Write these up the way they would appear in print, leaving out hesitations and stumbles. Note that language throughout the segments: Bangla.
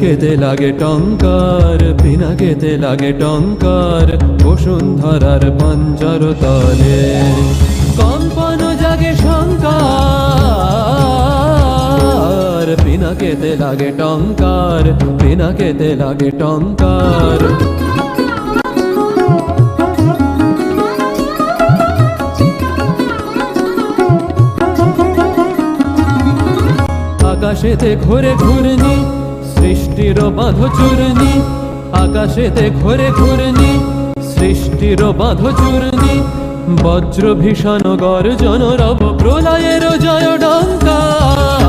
পিনাকেতে লাগে টঙ্কার, পিনাকেতে লাগে টঙ্কার, বসুন্ধরার পঞ্জর তলে কম্পন জাগে শঙ্কার। পিনাকেতে লাগে টঙ্কার, পিনাকেতে লাগে টঙ্কার। আকাশেতে ঘোরে ঘূর্ণি, সৃষ্টির বাঁধ চূর্ণি। আকাশেতে ঘোরে ঘূর্ণি, সৃষ্টির বাঁধ চূর্ণি। বজ্র ভীষণ গর্জন রব প্রলয়ের জয় ডঙ্কার।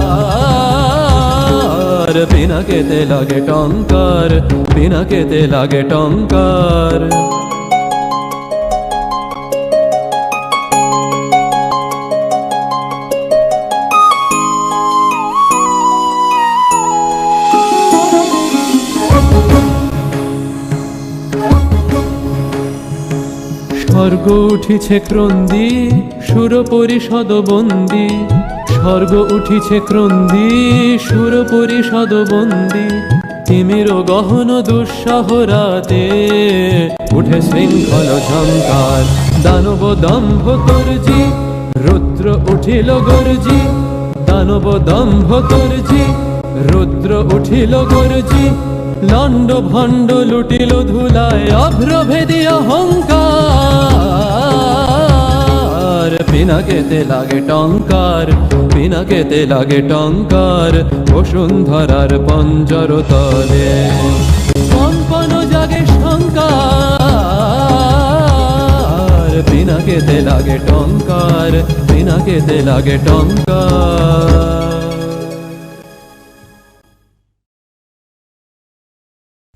পিনাকেতে লাগে টঙ্কার, পিনাকেতে লাগে টঙ্কার। স্বর্গ উঠিছে ক্রন্দী, সুর পরিষদ বন্দী। স্বর্গ উঠিছে ক্রন্দী, সুর পরিষদ বন্দী। তিমির গহন দুঃসহ রাতে উঠে শৃঙ্খল ঝঙ্কার। দানব দম্ভ তর্জি, রুদ্র উঠিল গর্জি। দানব দম্ভ তর্জি, রুদ্র উঠিল গর্জি। লণ্ড ভণ্ড লুটিল ধুলায় অভ্রভেদী অহংকার। পিনাকেতে লাগে টঙ্কার, পিনাকেতে লাগে টঙ্কার, বসুন্ধরার পঞ্জর তলে কম্পন জাগে শঙ্কার। পিনাকেতে লাগে টঙ্কার, পিনাকেতে লাগে টঙ্কার।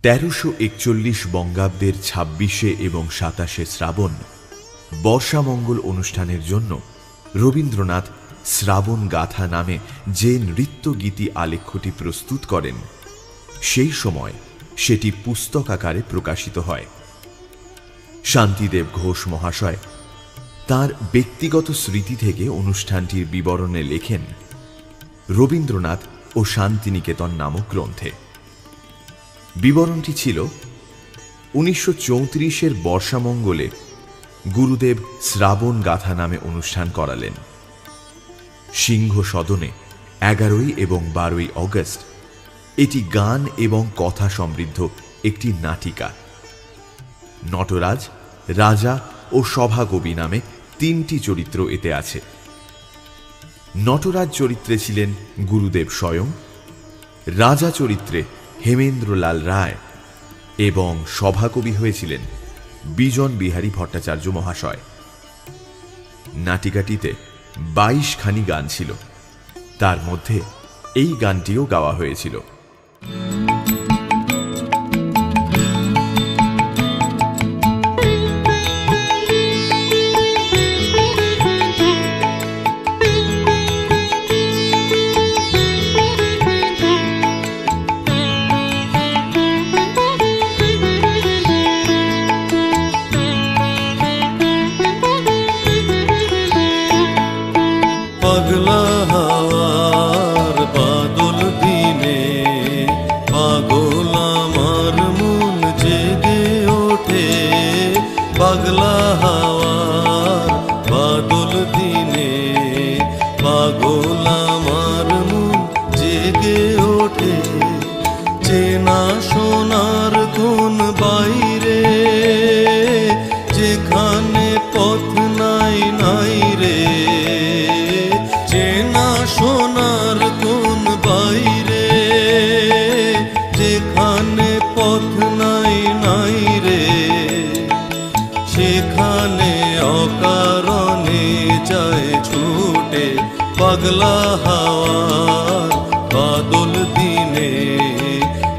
1341 বঙ্গাব্দের 26 এবং 27 শ্রাবণ বর্ষামঙ্গল অনুষ্ঠানের জন্য রবীন্দ্রনাথ শ্রাবণ গাথা নামে যে নৃত্যগীতি আলেখ্যটি প্রস্তুত করেন, সেই সময় সেটি পুস্তক আকারে প্রকাশিত হয়। শান্তিদেব ঘোষ মহাশয় তাঁর ব্যক্তিগত স্মৃতি থেকে অনুষ্ঠানটির বিবরণে লেখেন রবীন্দ্রনাথ ও শান্তিনিকেতন নামক গ্রন্থে। বিবরণটি ছিল 1934-এর বর্ষামঙ্গলে গুরুদেব শ্রাবণ গাথা নামে অনুষ্ঠান করালেন। সিংহ সদনে 11 এবং 12 অগস্ট এটি গান এবং কথা সমৃদ্ধ একটি নাটিকা। নটরাজ, রাজা ও সভাকবি নামে 3টি চরিত্র এতে আছে। নটরাজ চরিত্রে ছিলেন গুরুদেব স্বয়ং, রাজা চরিত্রে হেমেন্দ্রলাল রায় এবং সভাকবি হয়েছিলেন বিজন বিহারী ভট্টাচার্য মহাশয়। নাটিকাটিতে 22 খানি গান ছিল, তার মধ্যে এই গানটিও গাওয়া হয়েছিল। পাগলা হাওয়ার বাদল দিনে পাগল আমার মন জেগে ওঠে। পাগলা হাওয়ার বাদল দিনে পাগল আমার মন জেগে ওঠে। চেনা সোনার কোন বাইরে যেখানে পথ নাই নাই রে। চেনা সোনার কোন বাইরে যেখানে পথ নাই নাই রে। সেখানে অকারণে যায় ছুটে। পাগলা হাওয়ার বাদল দিনে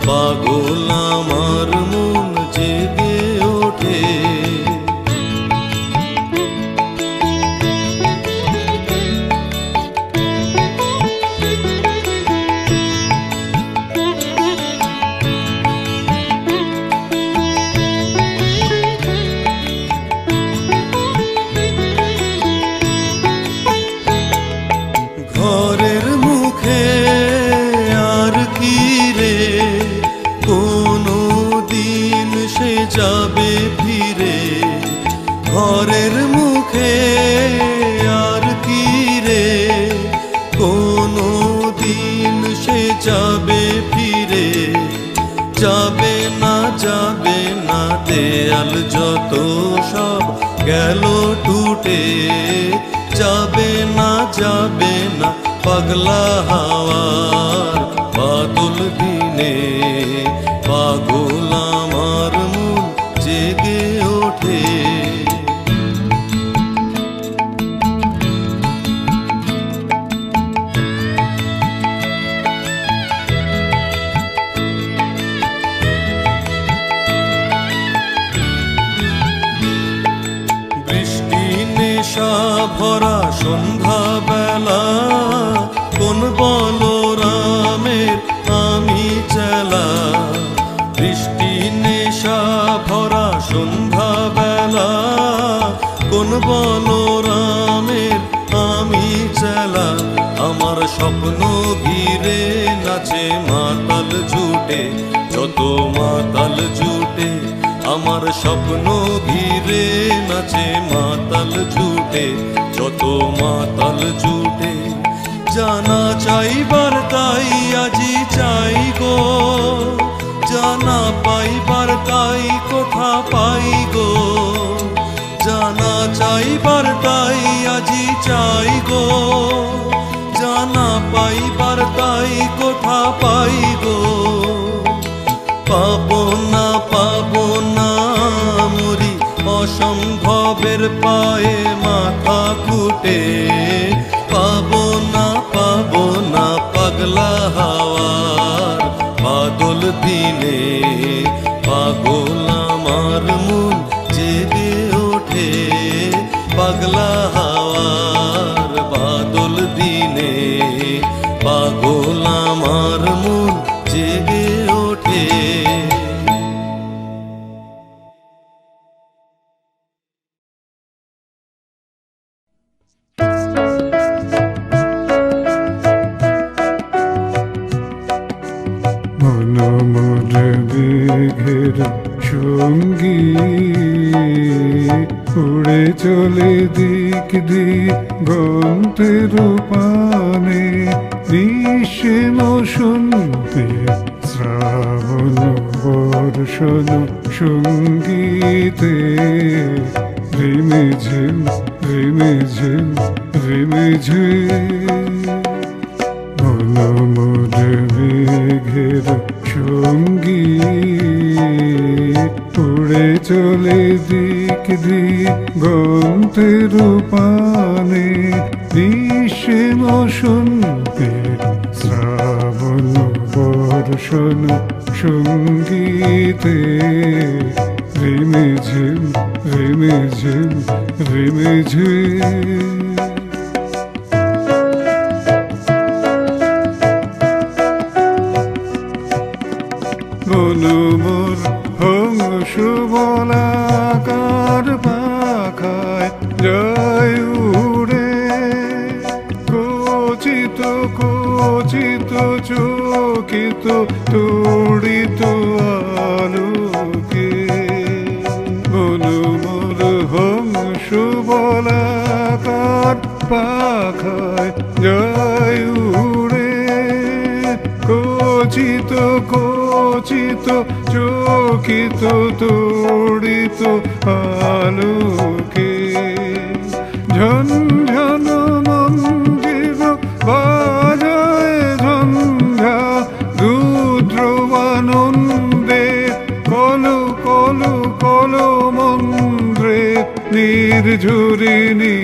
পাগল আমার মন জেগে ওঠে। ঘরের মুখে আর যাবে ফিরে ঘরের মুখে আর কি রে কোনো দিন সে যাবে ফিরে যাবে না দেয়াল যত সব গেল টুটে যাবে না পাগলা হাওয়ার বাদল দিনে পাগল আমার মন জেগে ওঠে ভরা সন্ধ্যা বেলা কোন বলরামের আমি চেলা বৃষ্টি নেশা ভরা সন্ধ্যা বেলা কোন বলরামের আমি চেলা আমার স্বপ্ন ঘিরে নাচে মাতাল ঝুটে যত মাতাল ঝুটে আমার স্বপ্ন ঘিরে নাচে মাতাল ঝুটে যত মাতাল ঝুটে জানা চাইবার তাই আজি চাই গো জানা পাইবার তাই কোথা পাই গো জানা চাইবার তাই আজি চাই গো জানা পাইবার তাই কোথা পাই গো পাবো না মরি অসম্ভবের পায়ে মাথা কুটে পাবো না পাগলা হাওয়ার বাদল দিনে পাগল আমার মন জেগে ওঠে পাগলা হাওয়ার বাদল দিনে পাগল আমার মন জেগে ওঠে মেঘের সঙ্গী উড়ে চলে দিক দিগন্তের পানে নিঃসীম শুনতে শ্রাবণ বর্ষণ সঙ্গীতে রিমিঝিম রিমিঝিম রিমিঝিম মেঘের সঙ্গী উড়ে চলে দিক দিগন্তের পানে নিঃসীম শুনতে শ্রাবণ বর্ষণ সঙ্গীতে রিমিঝিম রিমিঝিম রিমিঝিম মোর হংস বলাকার পাখায় জয় উড়ে কচিত কচিত চকিত তুড়িত আলোকে মোর হংস বলাকার পাখায় জয় উড়ে কচিত কচিত চকিত তড়িত আলোকে ঝনঝন মন্দির বাজায় ঝঞ্ঝা রুদ্রবানন্দে কলো কলো কলো মন্দ্রে নির্ঝরিণী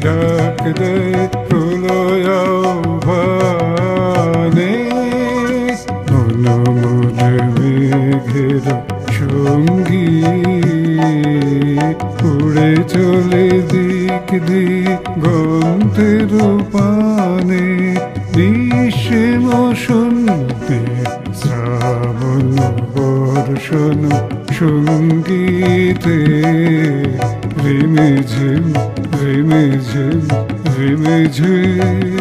ডাক দেয় প্রলয়াহ্বানে মেঘের সঙ্গী উড়ে চলে দিক দিগন্তের পানে নিঃসীম শুনতে শ্রাবণ বর্ষণ সঙ্গীতে রিমিঝিম রিমিঝিম রিমিঝিম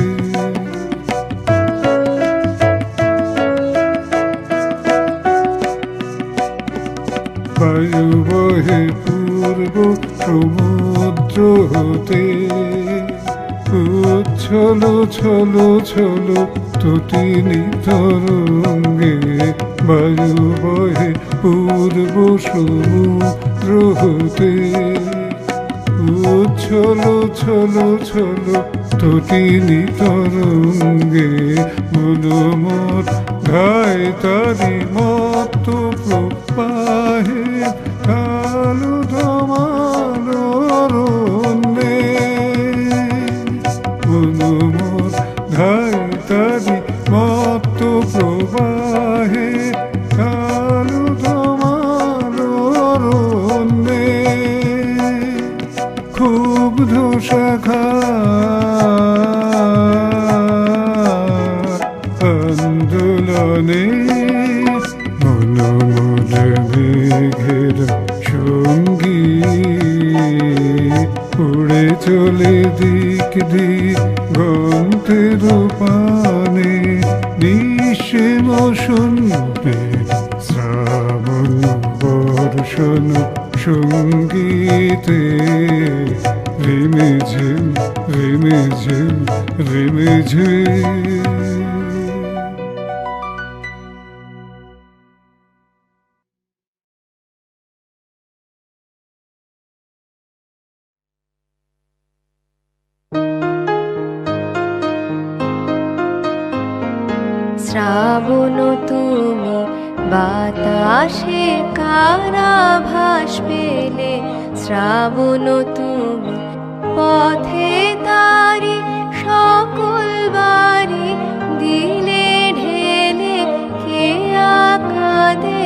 বায়ু বহে পূর্ব সমুদ্র হতে। উচ্ছল ছল ছল তটিনী তরঙ্গে বায়ু বহে পূর্ব সমুদ্র হতে। উচ্ছল ছল ছল তটিনী তরঙ্গে মনোমত ধায় তারি মত প্রবাহে কালো ধমালো অরণ্যে। মনোমত ধায় তারি মত প্রবাহে কালো ধমালো অরণ্যে। ক্ষুব্ধ শাখা আন্দোলনে মনোমদ মেঘের সঙ্গী উড়ে চলে দিক দিগন্তের পানে। নিঃসীম শূন্যে শ্রাবণ বর্ষণ সঙ্গীতে রিমিঝিম রিমিঝিম রিমিঝিম। শ্রাবণ তুমি বাতাসে কারাভাস পেলে। শ্রাবণ তুমি পথে তারি সকল বাড়ি দিলে ঢেলে। কে কাঁদে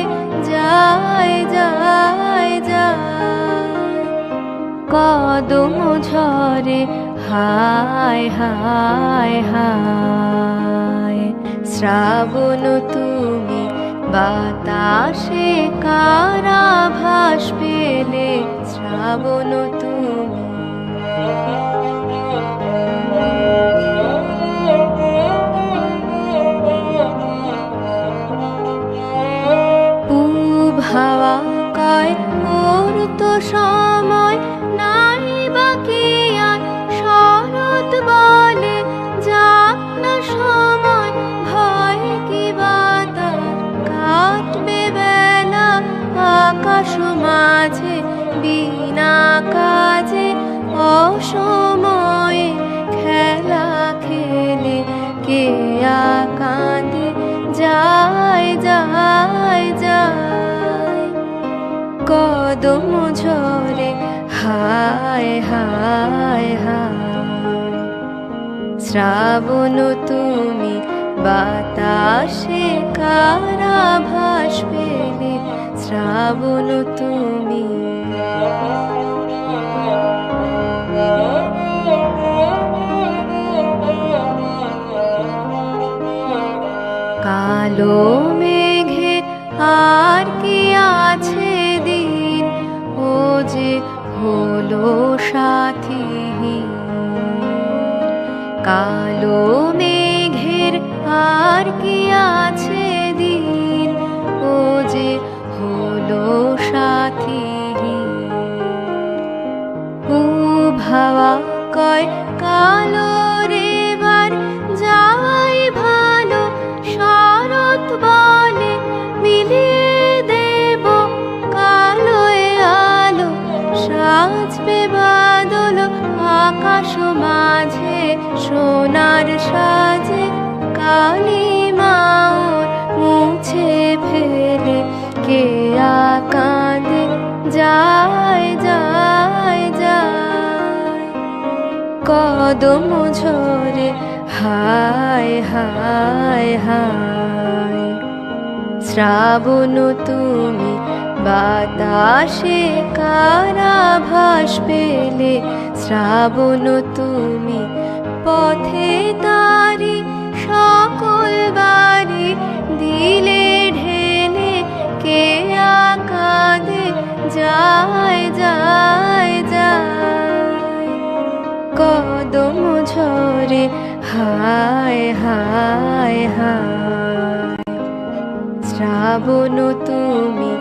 যায় যায় যায়। কদম ঝরে হায় হায় হায়। শ্রাবণ তুমি বাতাসে কারাভাস পেলে। শ্রাবণ তুমি পূব হাওয়া কয় ওর তো সময় নাই বাকি আর। শরৎ বলে যাক না সময় ভয় কি বাতার। কাটবে বেলা আকাশ মাঝে বিনা কাজে অসময়ে খেলা খেলে। কে কাঁদে যায় যায় যায়। কদম ঝরে হায় হায় হায়। শ্রাবণ তুমি বাতাসে কারাভাস পেলে। শ্রাবণ তুমি কালো মেঘে আর কি আছে দিন। ও যে হলো সাথীহীন। কালো মেঘের আর কি আছে দিন। ও যে হলো সাথীহীন। পূব হাওয়া কয় কালো রেবার যাওয়াই ভালো। শরৎ বলে মিলিয়ে দেব কালো আলো। সাজবে বাদল আকাশ মাঝে সোনার সাজে। কালিমার মুছে ফেলে কে কাঁদে যায় যায় যায়। কদম ঝরে হায় হায় হায়। শ্রাবণ তুমি বাতাসে কারাভাস পেলে। শ্রাবণ তুমি পথে তারি সকল বাড়ি দিলে ঢেলে। কে কাঁদে যায় যায় যায়। কদম ঝরে হায় হায় হায়। শ্রাবণ তুমি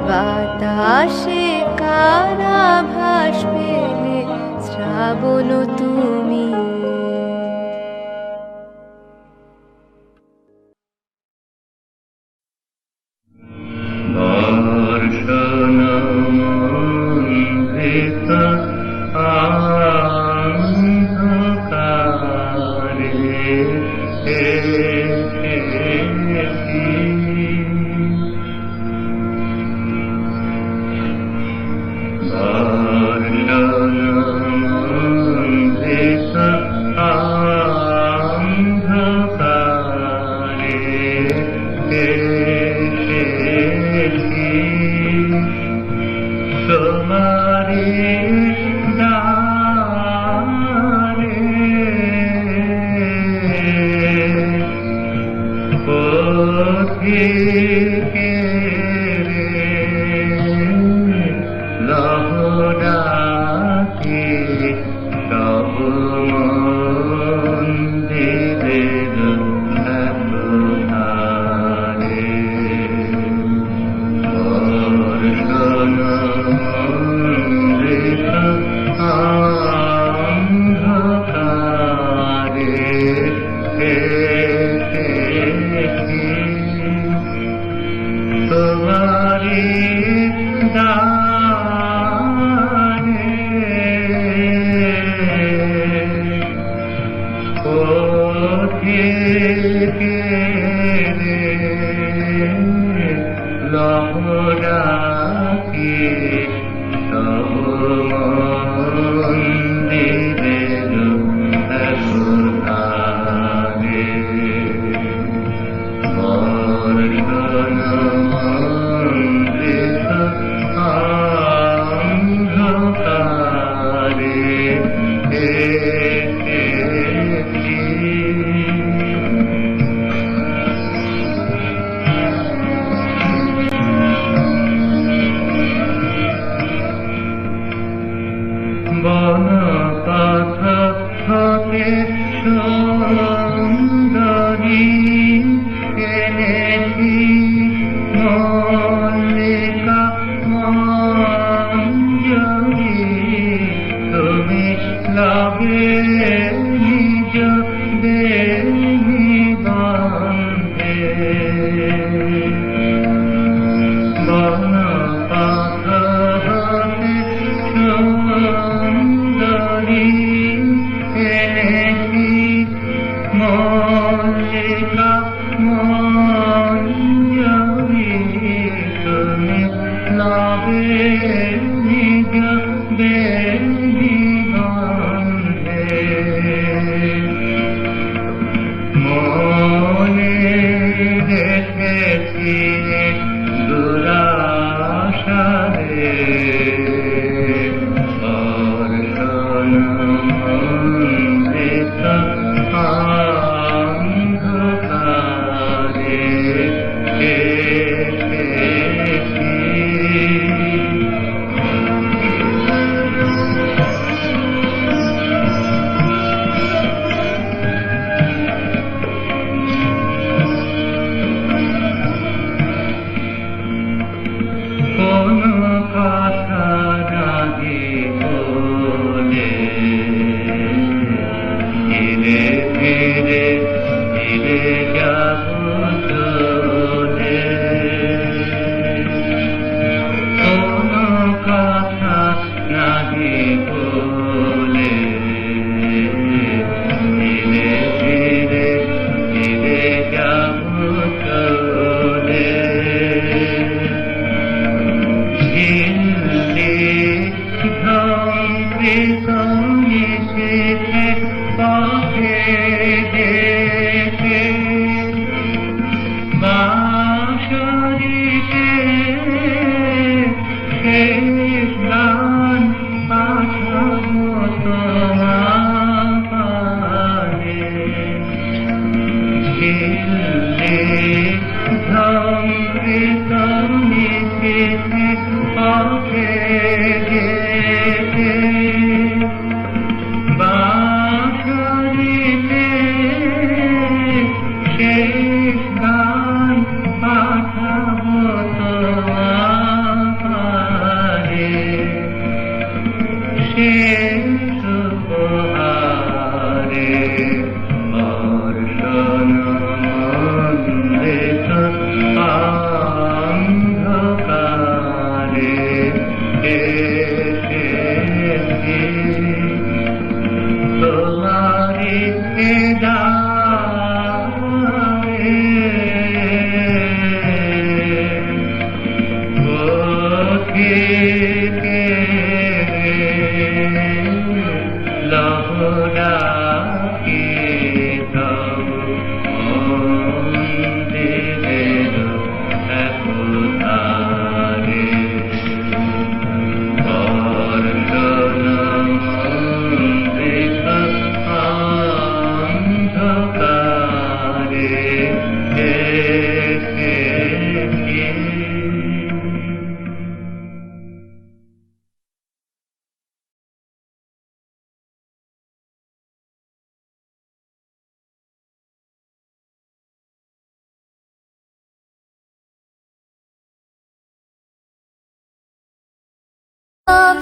বাতাসে কারাভাস পেলে শ্রাবণ তুমি।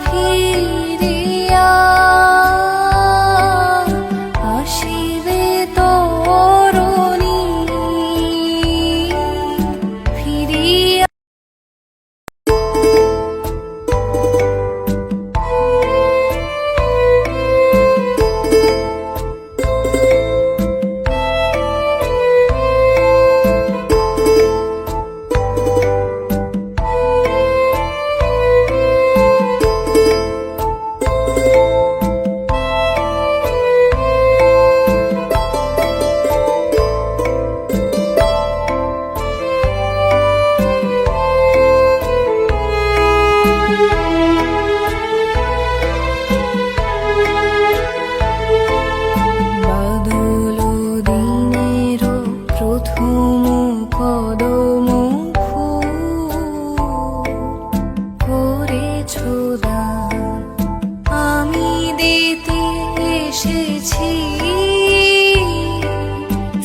ফিরিয়া আসিবে তরুণী ফিরিয়া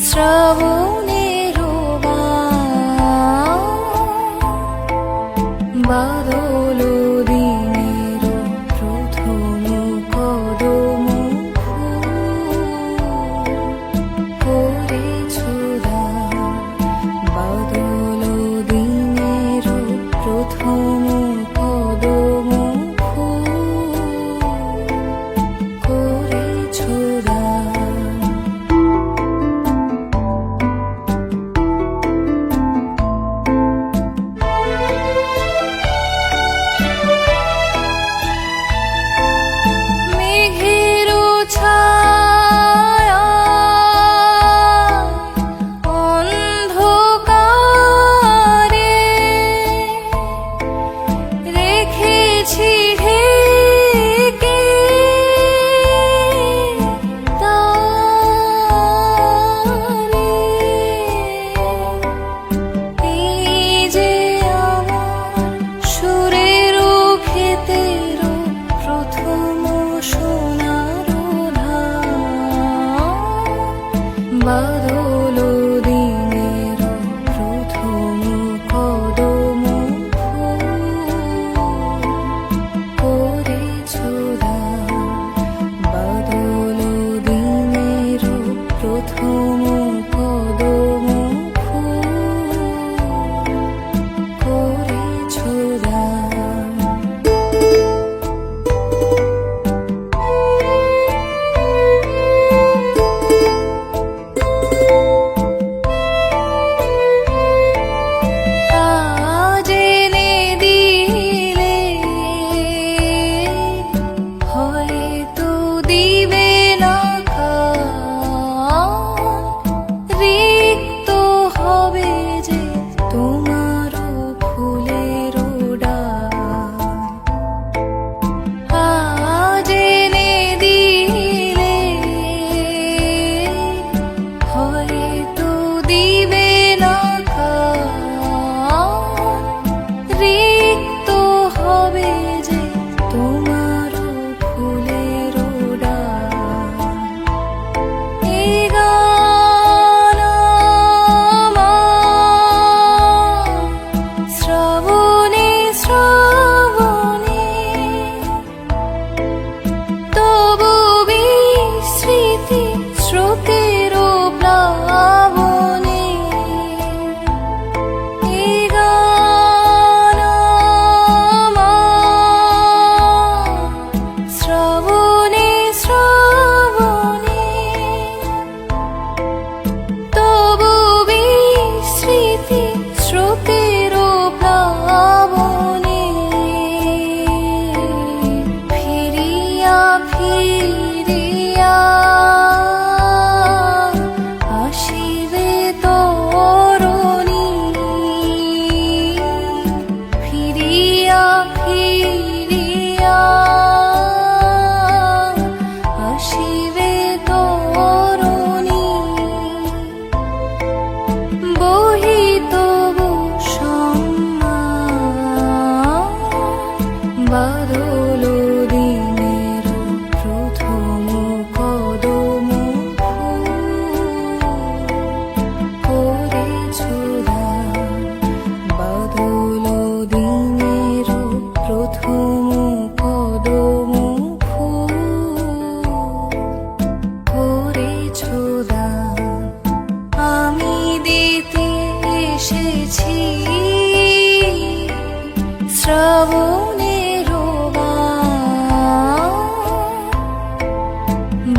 শ্রাবণের বাদল দিনের প্রথম কদম করেছ বাদল দিনের প্রথম কদম করেছ বাদল দিনের প্রথম কদম করেছ বাদল দিনের প্রথম কদম করেছ শ্রাবণের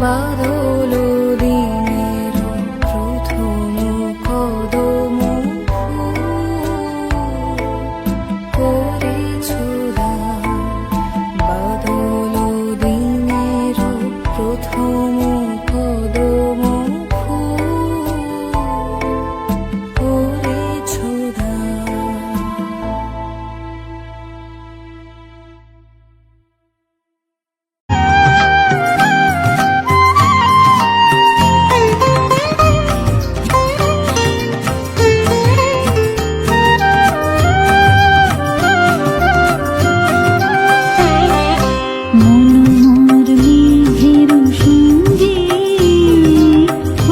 বাদল দিনের প্রথম কদম করেছ দান। বাদল দিনের প্রথম কদম করেছ দান। মনোমর মেঘের সঙ্গে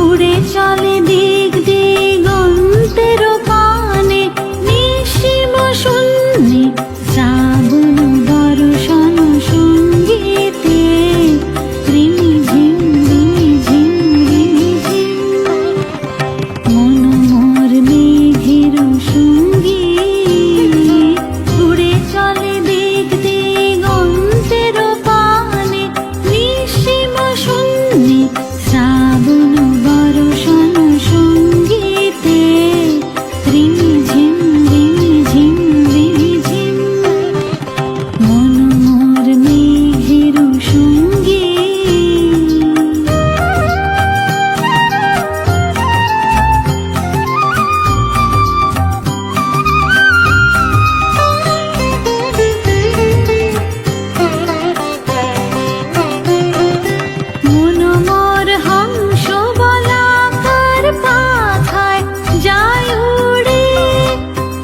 উড়ে চলে দিক দিগন্তের পানে, নিশিম শূন্যে শ্রাবণ দর্শন সঙ্গীতে রিমিঝিম রিমিঝিম রিমিঝিম। মনোমর মেঘের সঙ্গে উড়ে চলে দিক দিগন্তের পানে, নিশিম শূন্যে শ্রাবণ বর্ষণ সঙ্গীতে রিমিঝিম রিমিঝিম রিমিঝিম। মনোমর মেঘের সঙ্গে মনোমর হংস বলাকার পাখায় যায় উড়ে,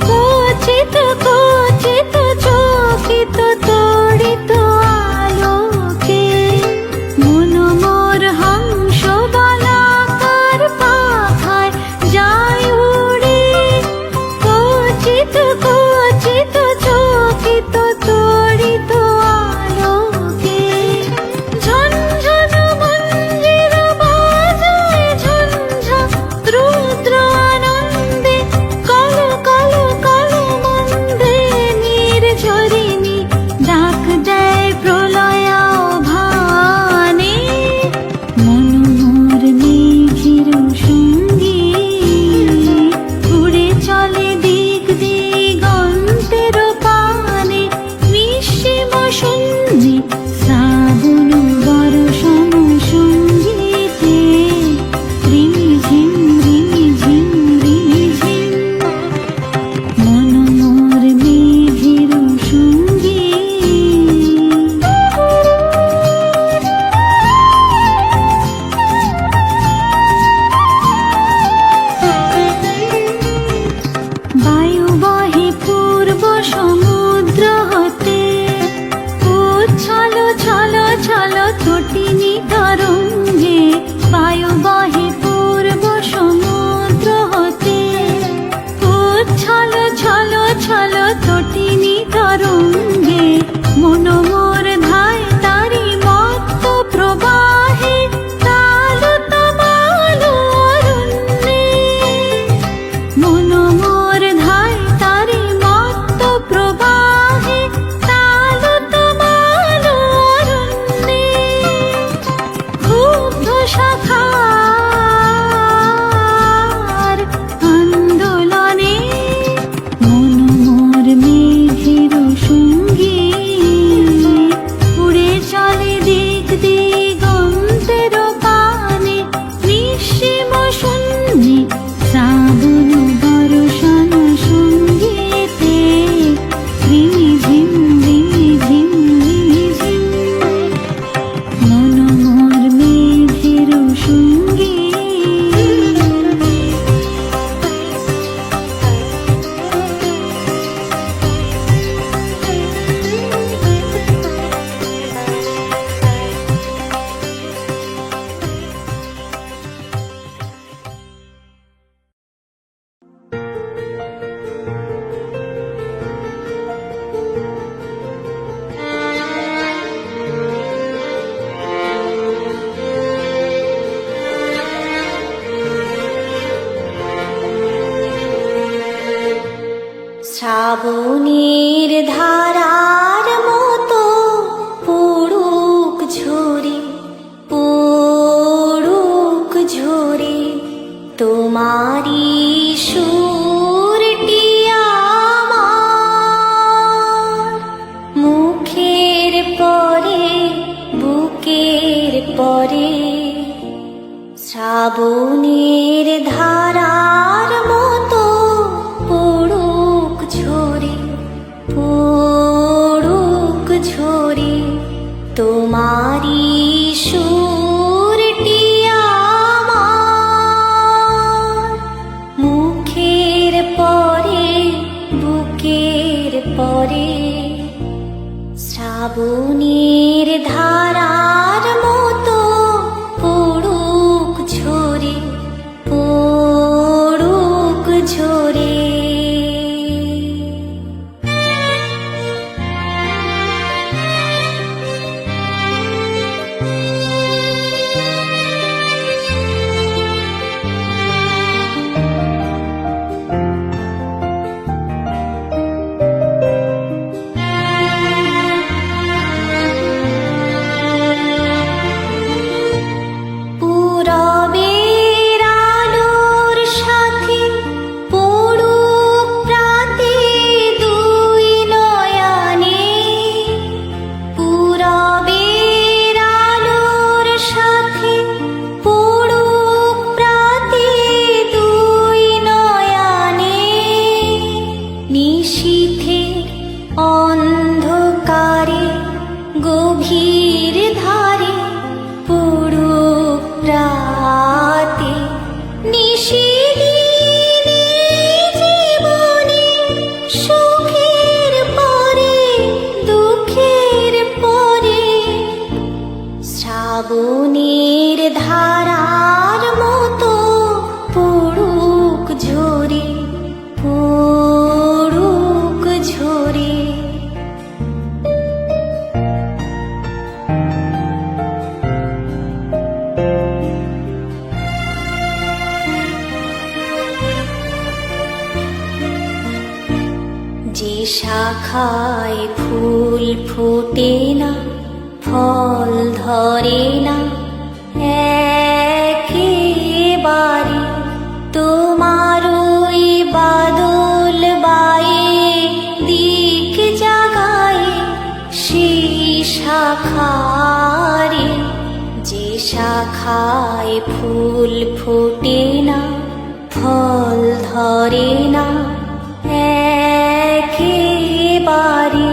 কচিত কচিত চকিত তড়িত আলোকে। মনোমর হংস বলাকার পাখায় যায় উড়ে, কচিত কচিত চকিত তড়িত আলোকে। ঝনঝন মঞ্জির বাজায় ঝঞ্ঝা রুদ্র আনন্দে, কল কল কল মন্দে নির্ঝরিণী ডাক দেয় প্রলয়াভানে। মনোমর মেঘের সঙ্গে উড়ে চলে দিক দিগন্তের পানে, নিশিম শূন্যে শ্রাবণ বর্ষণ সঙ্গীতে রিমিঝিম রিমিঝিম রিমিঝিম। মনোমর মেঘের সঙ্গে বায়ু বহে পূর্ব সমুদ্র হতে, উচ্ছল ছল ছল তটিনী তরঙ্গে। বায়ু বহে পূর্ব সমুদ্র হতে, উচ্ছল ছল ছল তটিনী তরঙ্গে। মনোমর ধায় তারি মত্ত প্রবাহে, তাল তমাল অরণ্যে। মনোমর ধায় তারি মত্ত প্রবাহে, তাল তমাল অরণ্যে। ক্ষুব্ধ শাখার আন্দোলনে মনোমর মেঘের সঙ্গে উড়ে চলে দিক দিগন্তের পানে, নিশিম শূন্যে শ্রাবণ বর্ষণ সঙ্গীতে রিমিঝিম রিমিঝিম রিমিঝিম। মনোমর মেঘের সঙ্গে শ্রাবণের ধারা শ্রাবণের ধারার মতো পড়ুক ঝরে, পড়ুক ঝরে তোমারি সুরটি আমার মুখের পরে, বুকের পরে। শ্রাবণের ধারার মতো পড়ুক ঝরে, পড়ুক ঝরে। পূরবের আলোর সাথে পড়ুক প্রাতে দুই নয়নে, পূরবের আলোর সাথে পড়ুক প্রাতে দুই নয়নে। নিশীথের অন্ধকারে গভীর ধারে পড়ুক প্রাতে নিশিদিনে জীবনে সুখের পরে দুঃখের পরে। শ্রাবণের ধারার মতো পড়ুক ঝরে, পড়ুক ঝরে। যে শাখায় ফুল ফোটে না, ফল ধরে না একেবারে, তোমার ওই বাদল বায়ে দিক জাগায় সেই শাখারে। যে শাখায় ফুল ফোটে না, ফল ধরে না একেবারে,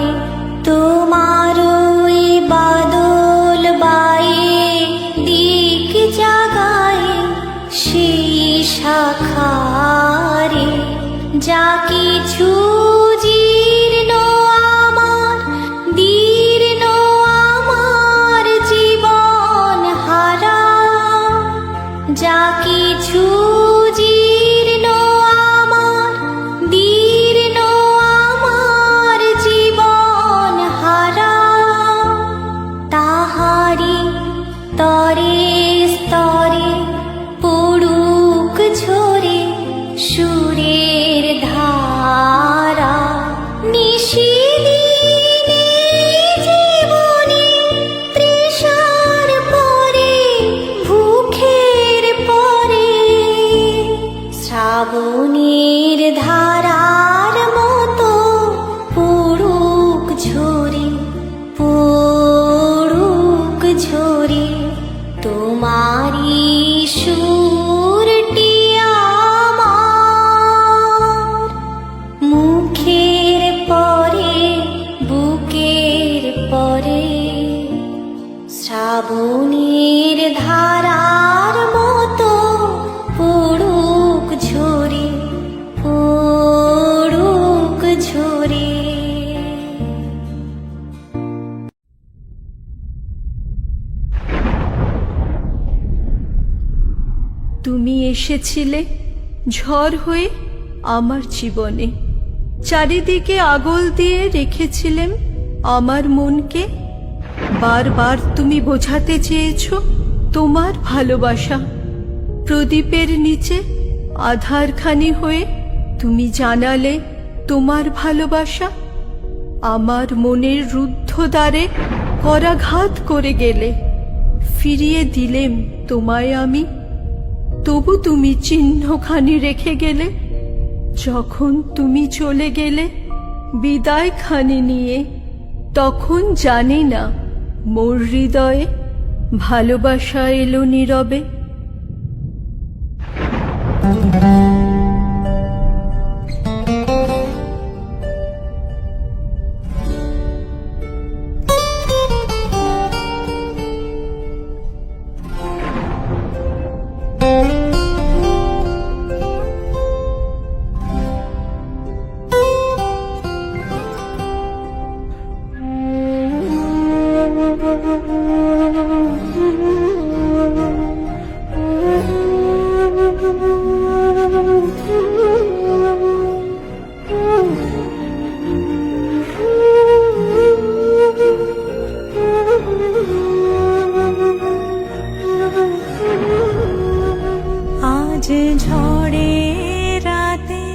তোমার ওই বাদল বায়ে দিক জাগায় সেই শাখারে। যা কিছু জীর্ণ আমার, দীর্ণ আমার জীবন হারা, যা কিছু জীর্ণ আমার, দীর্ণ আমার জীবন হারা। তাহারি তরে স্তরে পড়ুক ঝরে সুরের ধারা। নিশিদিনে জীবনে তৃষার পরে, ভুখের পরে। শ্রাবণের ধারার মতো পড়ুক ঝরে, পড়ুক ঝরে তোমারি সুরটি আমার মুখের পরে, বুকের পরে। শ্রাবণের ধারার মতো পড়ুক ঝরে, পড়ুক ঝরে। তুমি এসেছিলে ঝড় হয়ে আমার জীবনে, চারিদিকে আগল দিয়ে রেখেছিলেম আমার মনকে। বারবার তুমি বোঝাতে চেয়েছো তোমার ভালোবাসা। প্রদীপের নিচে আধারখানি হয়ে তুমি জানালে তোমার ভালোবাসা। আমার মনের রুদ্ধ দ্বারে করাঘাত করে গেলে, ফিরিয়ে দিলেম তোমায় আমি। তবু তুমি চিহ্নখানি রেখে গেলে। যখন তুমি চলে গেলে বিদায়খানি নিয়ে, তখন জানি না মোর হৃদয়ে ভালোবাসা এলো নীরবে। আজ ঝড়ে রাতে,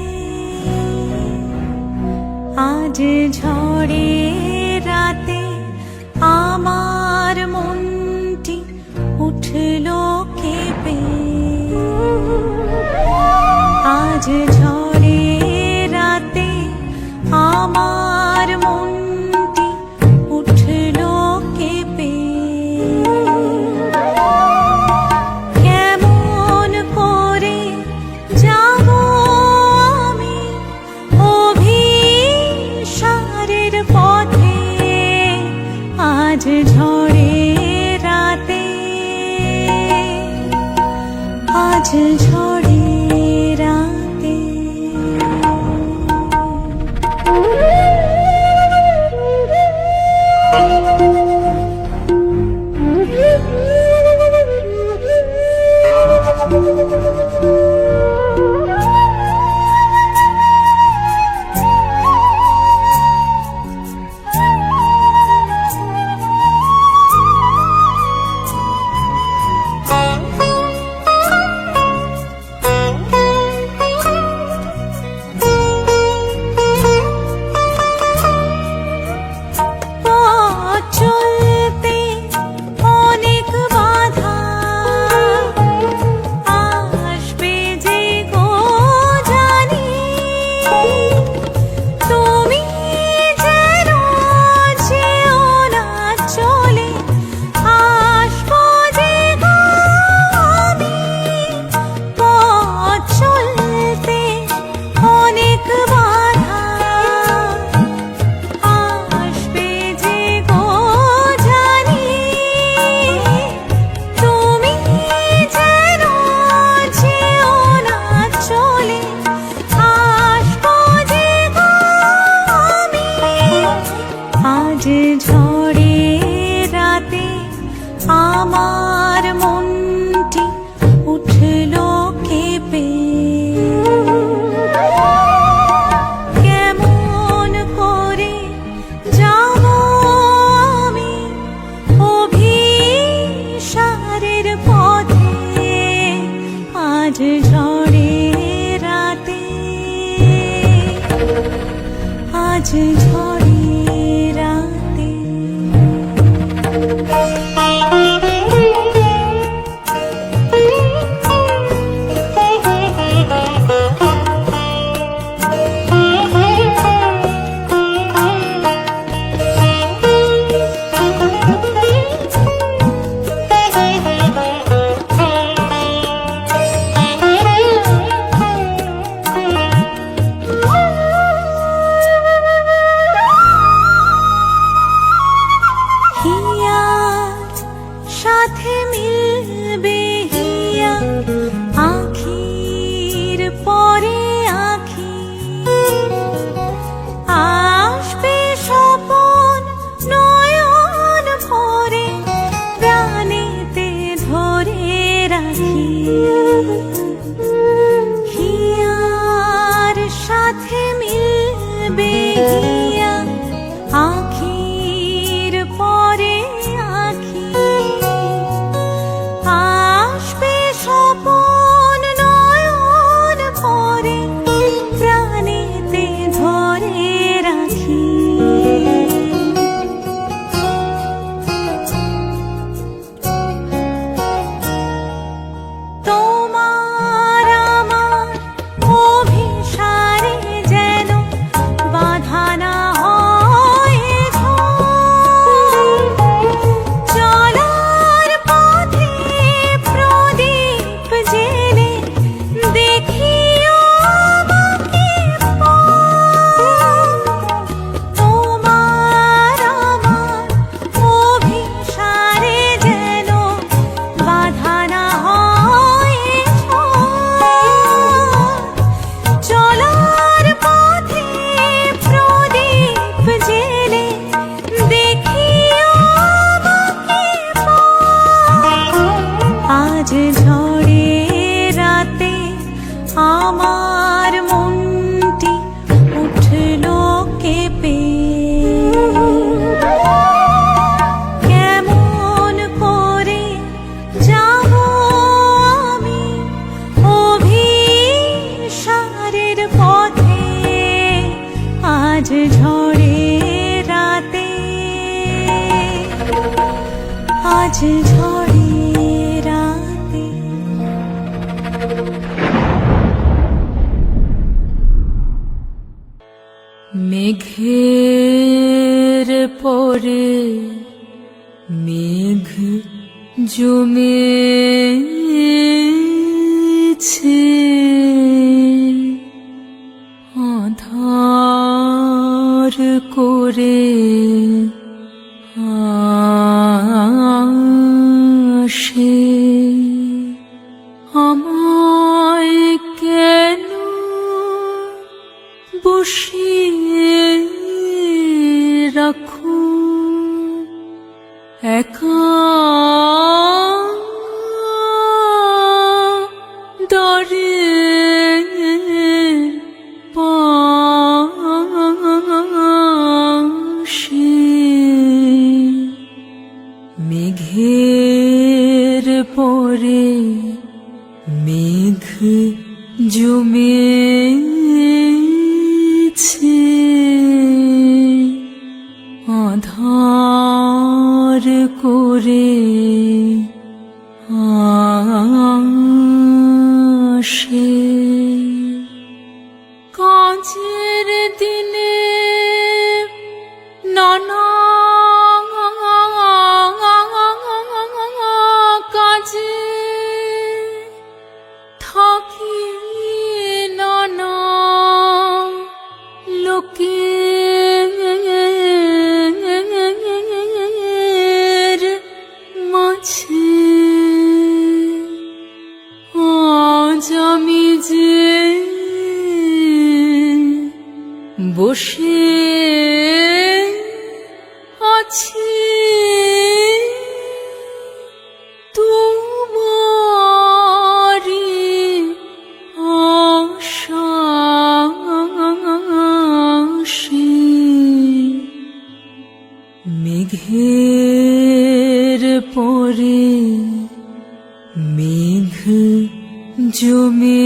আজ ঝড়ে রাতে আমার মনটি উঠল কেঁপে। আজ ঝড়ে রাতে আমার মনটি উঠল কেঁপে। কেমন করে যাব আমি অভিসারের পথে, আজ ঝড়ে রাতে, আজ ঝড়ে রাতে। চলতে অনেক বাধা আসবে যে গো জানি, তুমি যেন যেও না চলে আসবো যে গো আমি। পথ চলতে অনেক বাধা আসবে যে গো জানি, তুমি যেন যেও না চলে আসবো যে গো আমি। আজ ঝড়ে রাতে আমার মনটি উঠল কেঁপে। কেমন করে যাব আমি অভিসারের পথে, আজ ঝড়ে রাতে, আজ ঝড়ে রাতে। মেঘের পরে মেঘ জমেছে, আধার করে আসে। আমায় কেন বসিয়ে রাখো একা দরে পাশে। মেঘের পরে মেঘ জমেছে, আধার করে আসে। কাজের দিনে নানা কাজে থাকি, নানা লোকের মাঝে। আজ আমি যে বসে আছি তোমারি আশাসে। মেঘের পরে মেঘ জমেছে,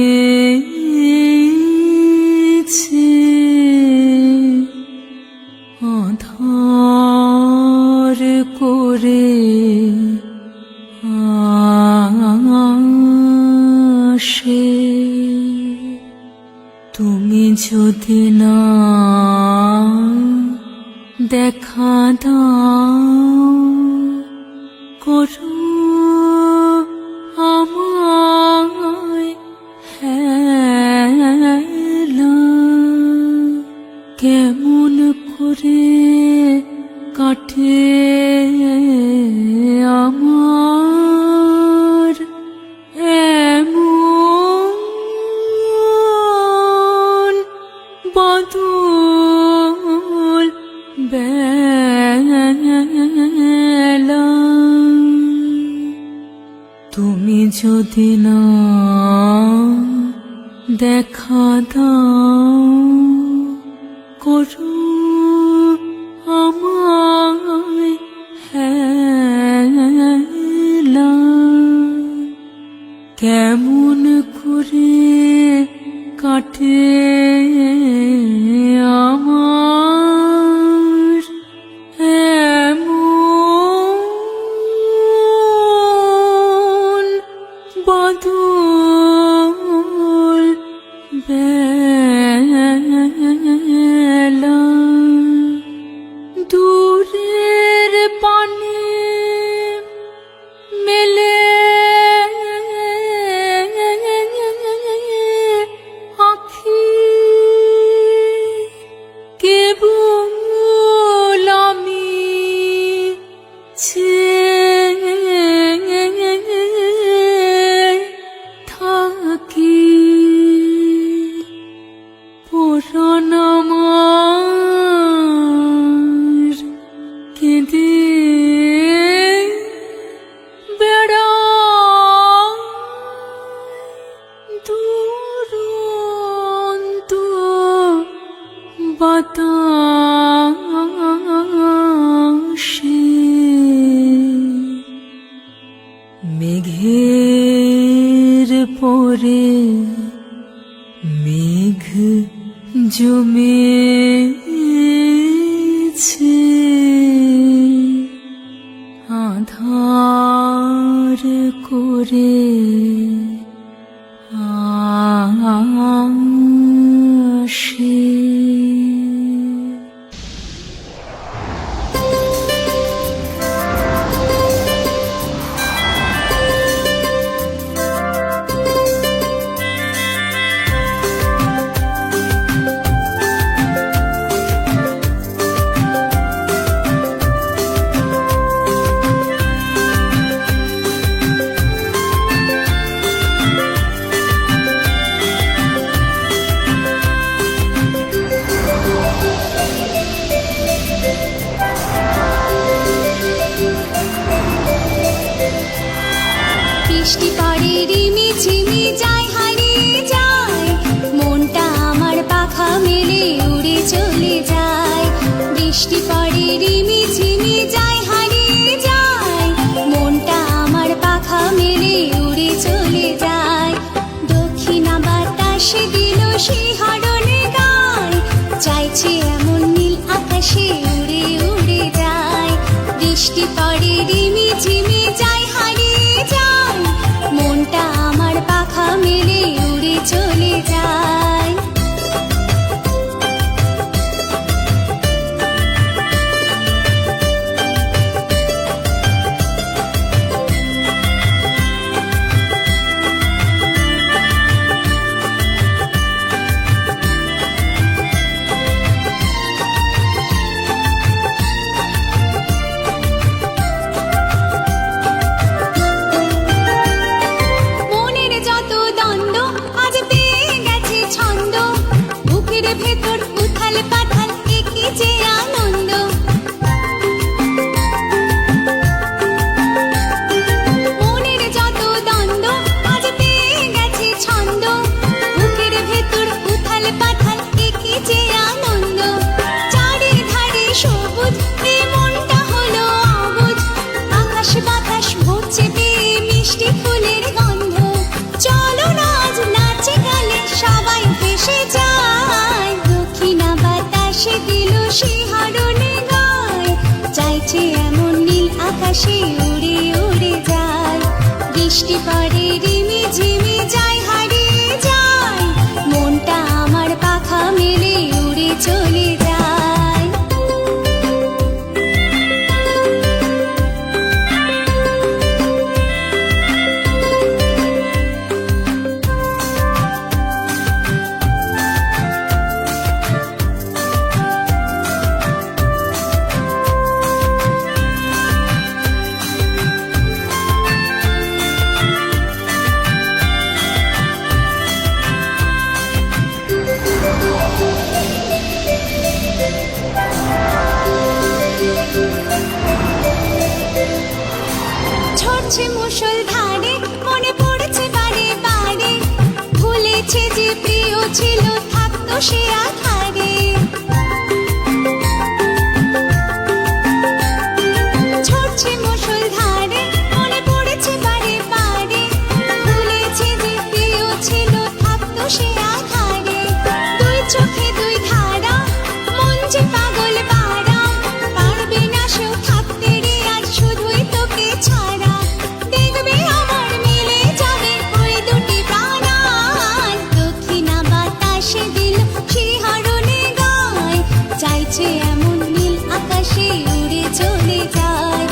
আধার করে আসে। তুমি যদি না দেখা দাও করো আমায় হেলা, কেমন করে কাটে আমার এমন বাদল বেলা। তুমি যদি না দেখা দাও করো আমায় হেলা, কেমন করে কাটে আমার এমন বাদল বেলা। দূরের পানে মেলে আখি, কেবল আমি চেয়ে থাকি। পুরাণ আমার কেঁদে বেড়ায় দুরন্ত বাতাসে। মেঘের পরে মেঘ জমেছে, আধার করে শিহরণে গায়, চাইছে এমন নীল আকাশে উড়ে উড়ে যায়। বৃষ্টি পড়ে রিমি ঝিমি যায় হারিয়ে যায়, মনটা আমার পাখা মেলে উড়ে চলে যায়। মনের যত দ্বন্দ্ব আজ পেয়ে গেছে ছন্দ, বুকের ভেতর উথাল পাথাল কি যে আনন্দ। মনের যত দ্বন্দ্ব আজ পেয়ে গেছে ছন্দ, বুকের ভেতর উথাল পাথাল কি যে আনন্দ। চারিধারে সবুজ এ মনটা হলো অবুঝ, আকাশ বাতাস ভরছে পেয়ে মিষ্টি ফুলের গন্ধ। চলো না আজ নাচে গালে সবাই ভেসে যায়, দক্ষিণা বাতাসে দিল শিহরণে গায়, চাইছে এমন নীল আকাশে উড়ে উড়ে যায়। বৃষ্টি পড়ে রিমি ঝিমি যায় হারিয়ে যায়, মনটা আমার পাখা মেলে উড়ে চলে যায়। ঝরছে মুষলধারে, মনে পড়েছে বারে বারে, ভুলেছে যে প্রিয় ছিল থাকতো সে আধারে। ঝরছে মুষলধারে, মনে পড়েছে বারে বারে, ভুলেছে যে প্রিয় ছিল থাকতো সে আধারে। দুই চোখে দুই ধারা, মন যে পাগল পারা, পারবে না সেও থাকতে রে আর শুধুই তোকে ছাড়া। দেখবে আমার মিলে যাবে ওই দুটি প্রাণ, দক্ষিণা বাতাসে দিল শিহরণে গায়, চাইছে এমন নীল আকাশে উড়ে চলে যায়।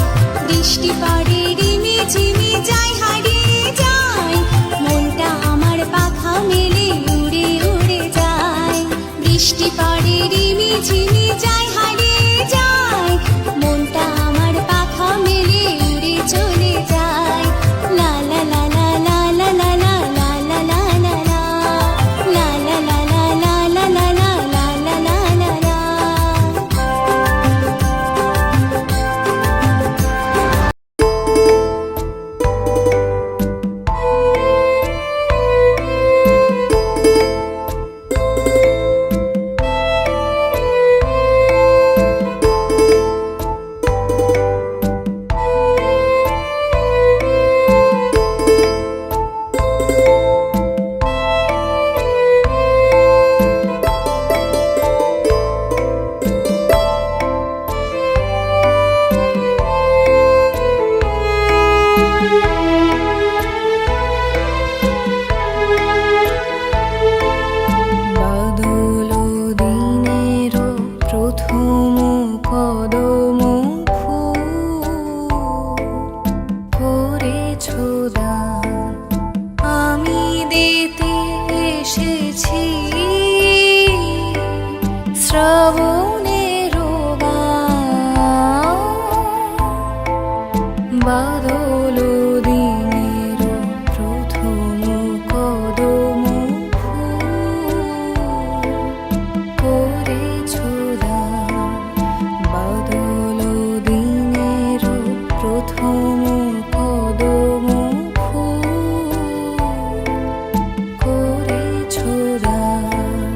বৃষ্টি পড়ে রিমি ঝিমি যায় হারিয়ে যায়, মনটা আমার পাখা মেলে উড়ে উড়ে যায়। বৃষ্টি পড়ে রিমি ঝিমি যায় হারিয়ে যায়, মনটা আমার পাখা মেলে উড়ে চলে যায়। লা লা লা লা লা লা লা লা লা লা লা লা লা, লা লা লা লা লা লা লা লা লা লা লা লা লা। বাদল দিনের প্রথম কদম ফুল করেছ দান, আমি দিতে এসেছি শ্রাবণের গান। বাদল দিনের প্রথম কদম ফুল করেছ দান, বাদল দিনের প্রথম কদম ফুল করেছ দান।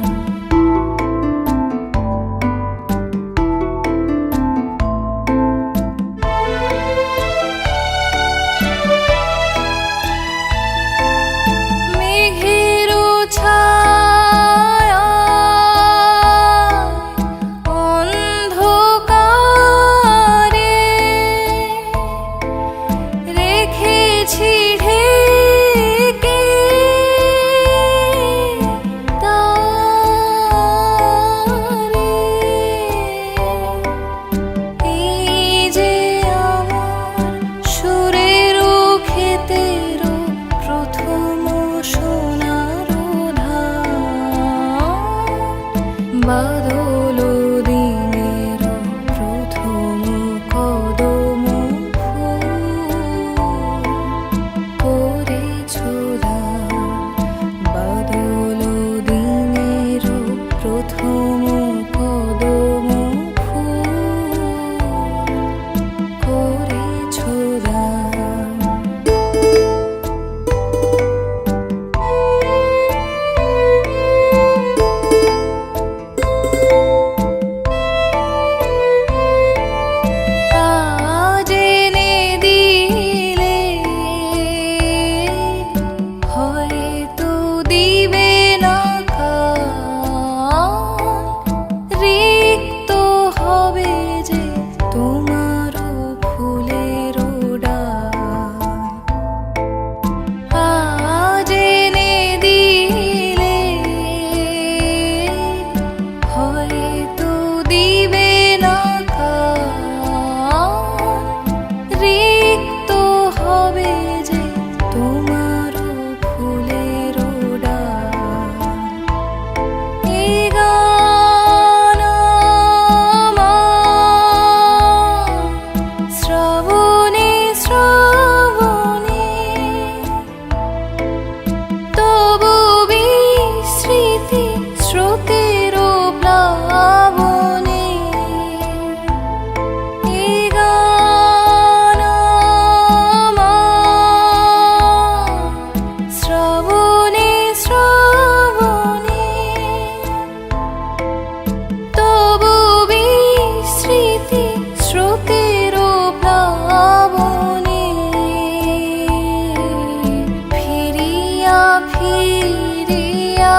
ফিরিয়া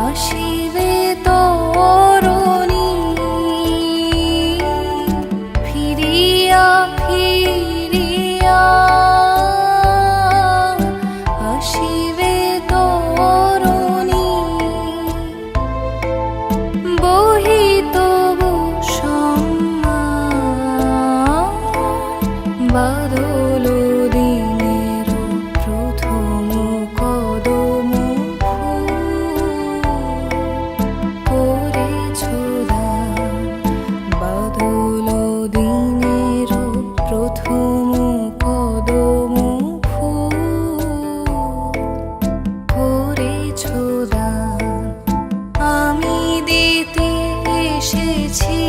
আসিবে তরুণী, ফিরিয়া ফিরিয়া আসিবে তরুণী, বহিত বাদল দিনের প্রথম কদম করেছ দান, বাদল দিনের প্রথম কদম করেছ দান, আমি দিতে এসেছি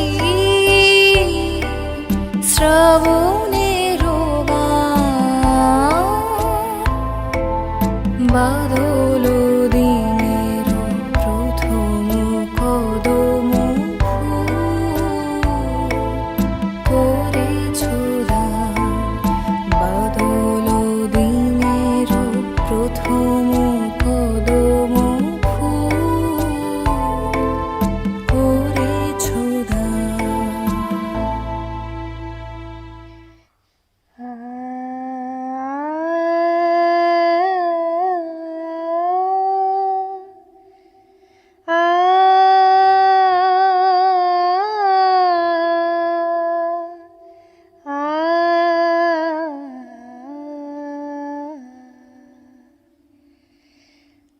শ্রাবণের গান, বাদল দিনের প্রথম কদম করেছ দান, বাদল দিনের প্রথম কদম করেছ দান।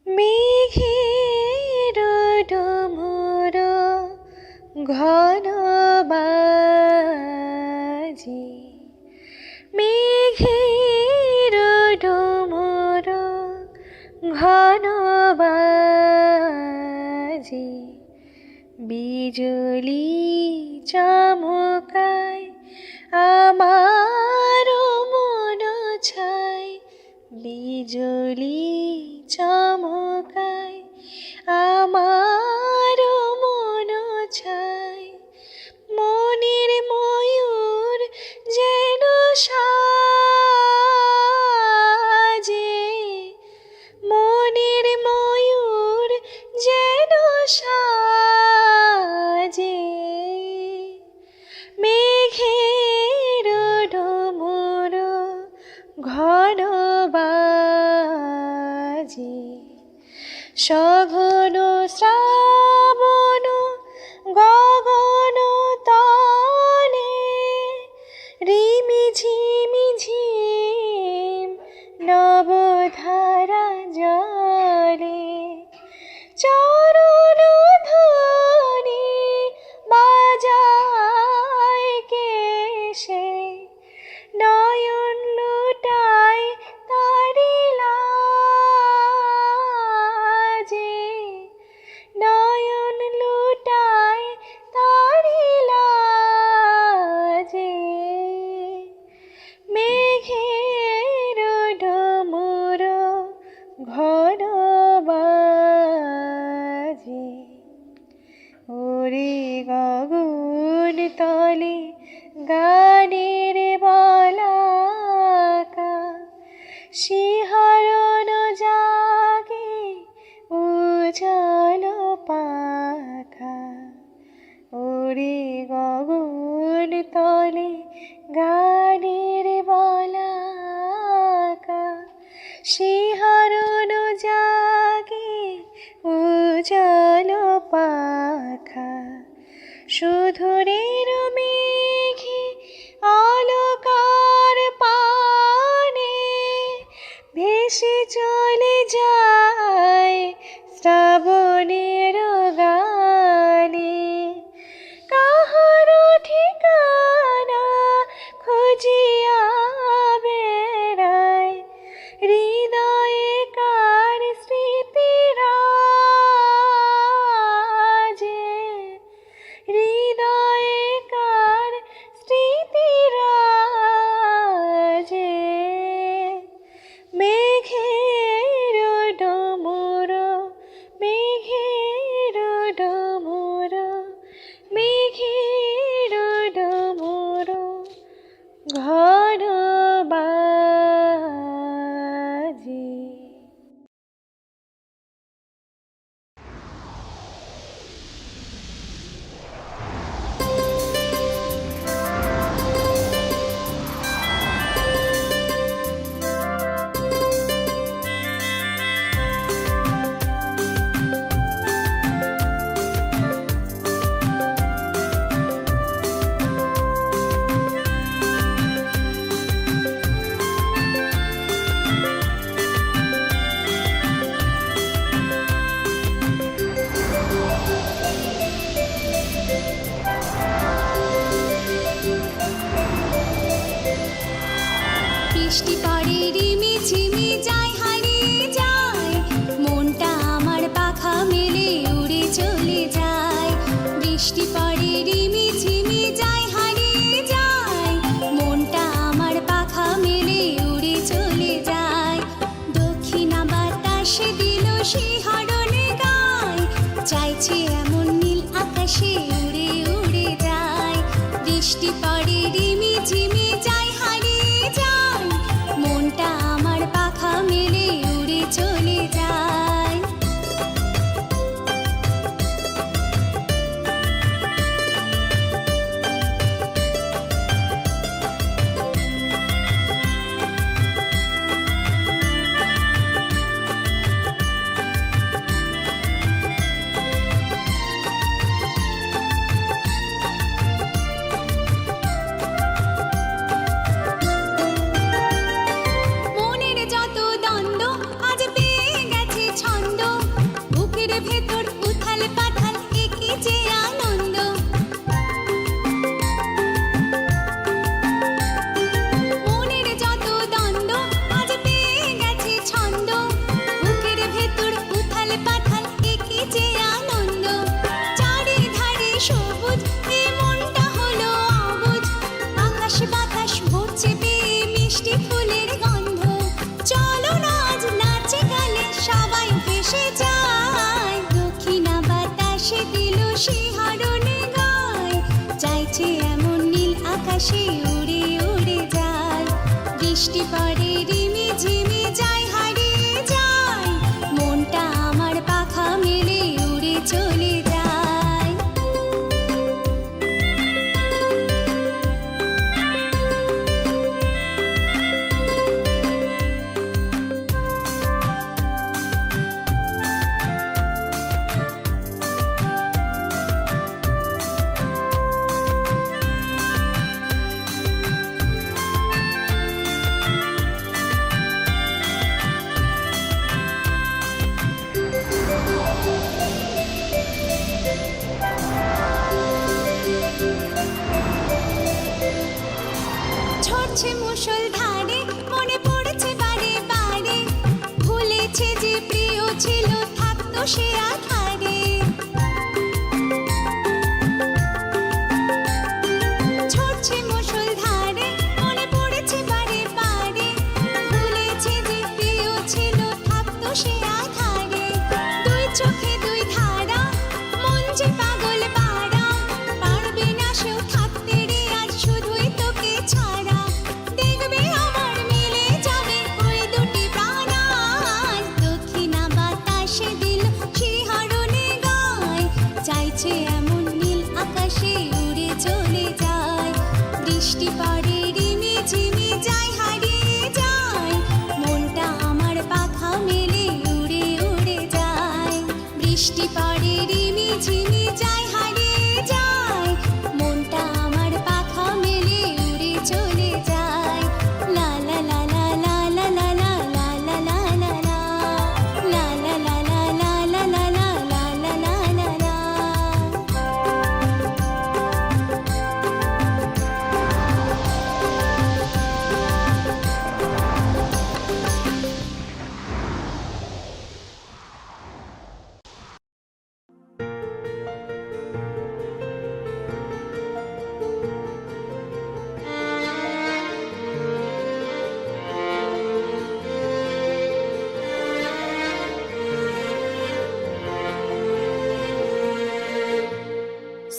মেঘের ডমর ঘন বাজে, মেঘের ডমর ঘন বাজে, বিজলি চমকায় আমার মন ছায়, বিজলি চমকায় আমার মন ছায়, মনের ময়ূর যেন সাজে, মনের ময়ূর যেন সাজে, মেঘের ডমর ঘন বাজে, সঘন শ্রাবণ গগন তলে, রিমি ঝিমি ঝিম নবধারা জলে, চরণ ধ্বনি বাজায় কেশে, নয়ন লুটায় তারি লাজে, নয়ন লুটায় তারি লাজে, মেঘের ডমর ঘন বাজে, ওরে গগন তলে গানের বলাকা, শিহরণ জাগে উজাল পাখা, ওরে গগন তলে গানের বলাকা, শিহরণ জাগে উজাল পাখা, সুধুরের মেঘে অলকার পানে ভেসে চলে যায় শ্রাবণের গানে, কাহার ঠিকানা খুঁজিয়া বেড়ায়, হৃদয়ে কার স্মৃতি রাজে, হৃদয়ে কার স্মৃতি রাজে, মেঘের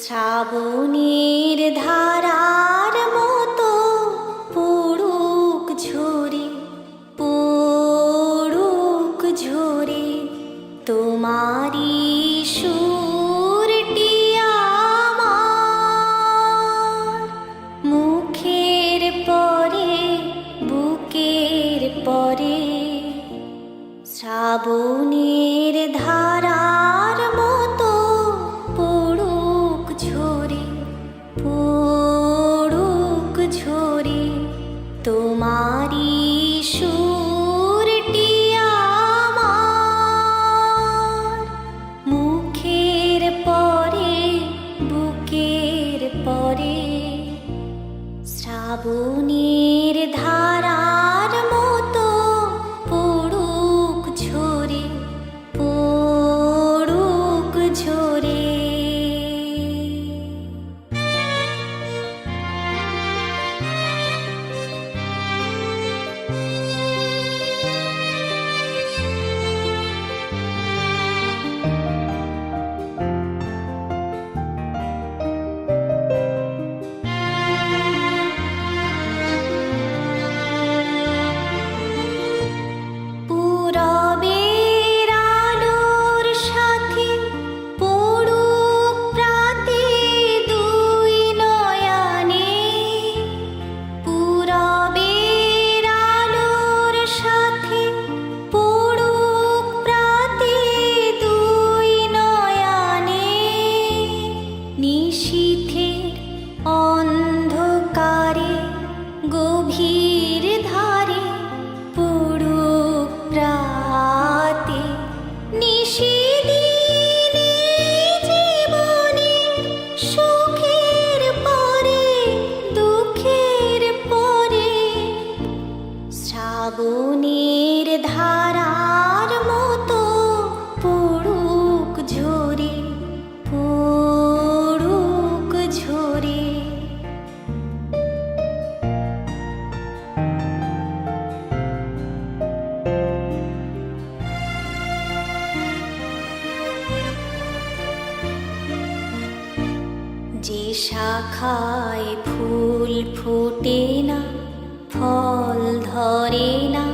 শ্রাবণের ধারার মতো পড়ুক ঝরে, পড়ুক ঝরে তোমারি সুরটি আমার মুখের পরে, বুকের পরে। শ্রাবণের ধারার মতো পড়ুক ঝরে, পড়ুক ঝরে তোমারি সুরটি আমার মুখের পরে, বুকের পরে। শ্রাবণের ধারার মতো পড়ুক ঝরে, পড়ুক ঝরে। পূরবের আলোর সাথে পড়ুক প্রাতে দুই নয়নে, পূরবের আলোর সাথে পড়ুক প্রাতে দুই নয়নে। নিশীথের অন্ধকারে গভীর ধারে পড়ুক প্রাতে। নিশিদিনে জীবনে সুখের পরে, দুঃখের পরে। শ্রাবণের ধারার মতো পড়ুক ঝরে, পড়ুক ঝরে। যে শাখায় ফুল ফোটে না, ফল ধরে না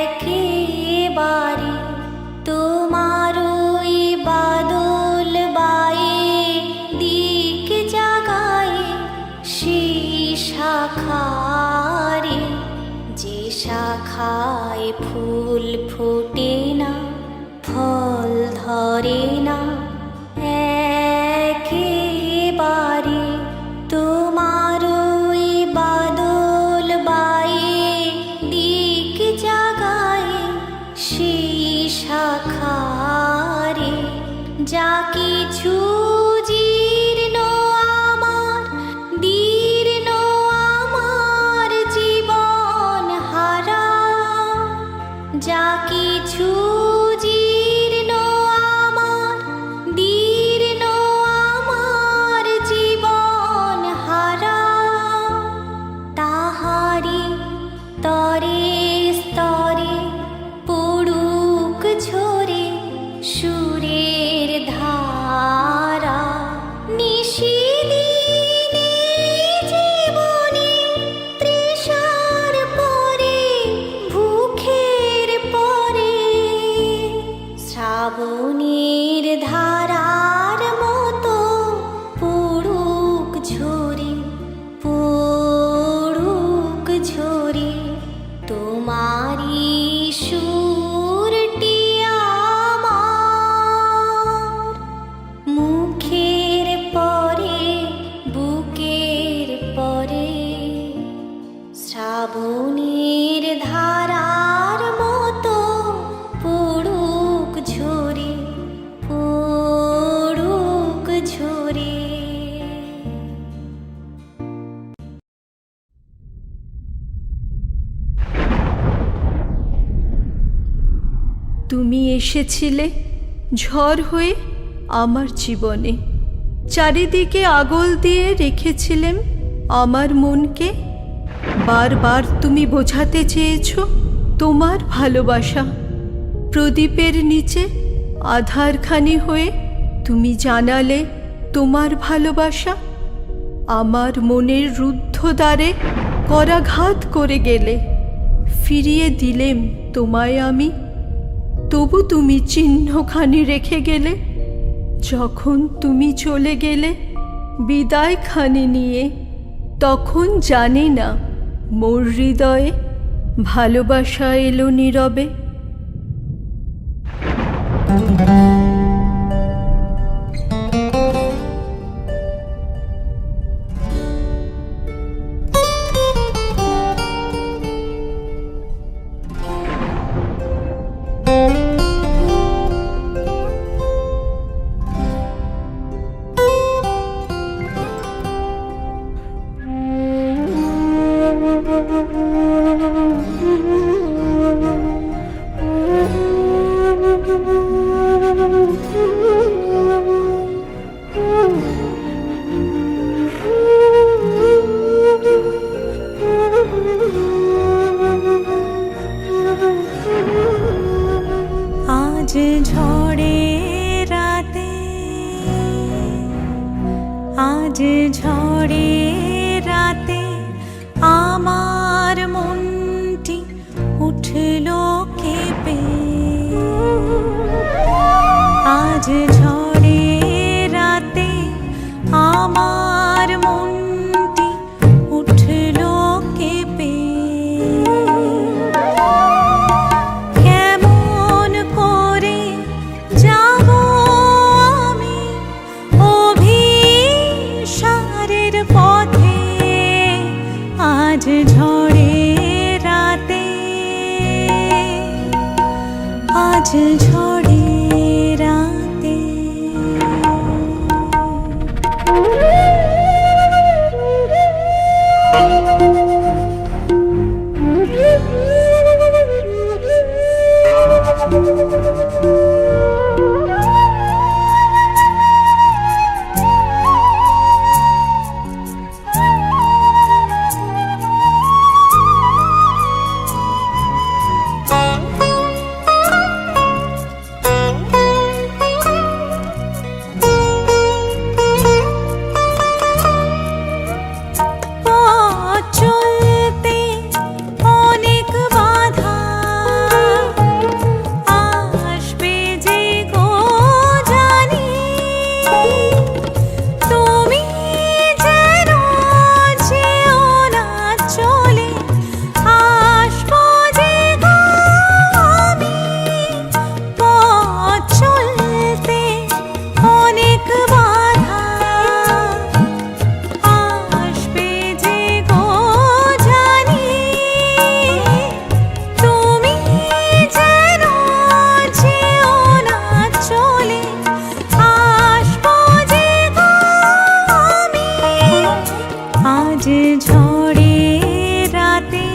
একেবারে, তোমার ওই বাদল বায়ে দিক জাগায় সেই শাখারে। যে শাখায় ফুল ফোটে না, ফল ধরে না একেবারে, তোমার ওই বাদল বায়ে দিক জাগায় সেই শাখারে। যা কিছু জীর্ণ আমার, দীর্ণ আমার জীবন হারা। যা কিছু জীর্ণ আমার, দীর্ণ আমার জীবন হারা। তাহারি তরে স্তরে পড়ুক ঝরে সুরের ধারা। নিশিদিনে জীবনে তৃষার পরে, ভুখের পরে। শ্রাবণের ধারার মতো পড়ুক ঝরে, পড়ুক ঝরে তোমারি সুরটি আমার মুখের পরে, বুকের পরে। শ্রাবণের ধারার মতো পড়ুক ঝরে, পড়ুক ঝরে। তুমি এসেছিলে ঝড় হয়ে আমার জীবনে, চারিদিকে আগল দিয়ে রেখেছিলেম আমার মনকে। বারবার তুমি বোঝাতে চেয়েছ তোমার ভালোবাসা। প্রদীপের নিচে আধারখানি হয়ে তুমি জানালে তোমার ভালোবাসা? আমার মনের রুদ্ধ দ্বারে করাঘাত করে গেলে, ফিরিয়ে দিলেম তোমায় আমি, তবু তুমি চিহ্নখানি রেখে গেলে। যখন তুমি চলে গেলে বিদায়খানি নিয়ে, তখন জানি না মোর হৃদয়ে ভালোবাসা এলো নীরবে। আজ ঝড়ে রাতে, আজ ঝড়ে রাতে আমার মনটি উঠল কেঁপে। আজ ঝড়ে রাতে আমার মনটি উঠল কেঁপে। কেমন করে যাব আমি অভিসারের পথে? আজ ঝড়ে রাতে, আজ ঝড়ে রাতে। চলতে অনেক বাধা আসবে যে গো জানি, তুমি যেন যেও না চলে আসবো যে গো আমি। পথ চলতে অনেক বাধা আসবে যে গো জানি, তুমি যেন যেও না চলে আসবো যে গো আমি। আজ ঝড়ে রাতে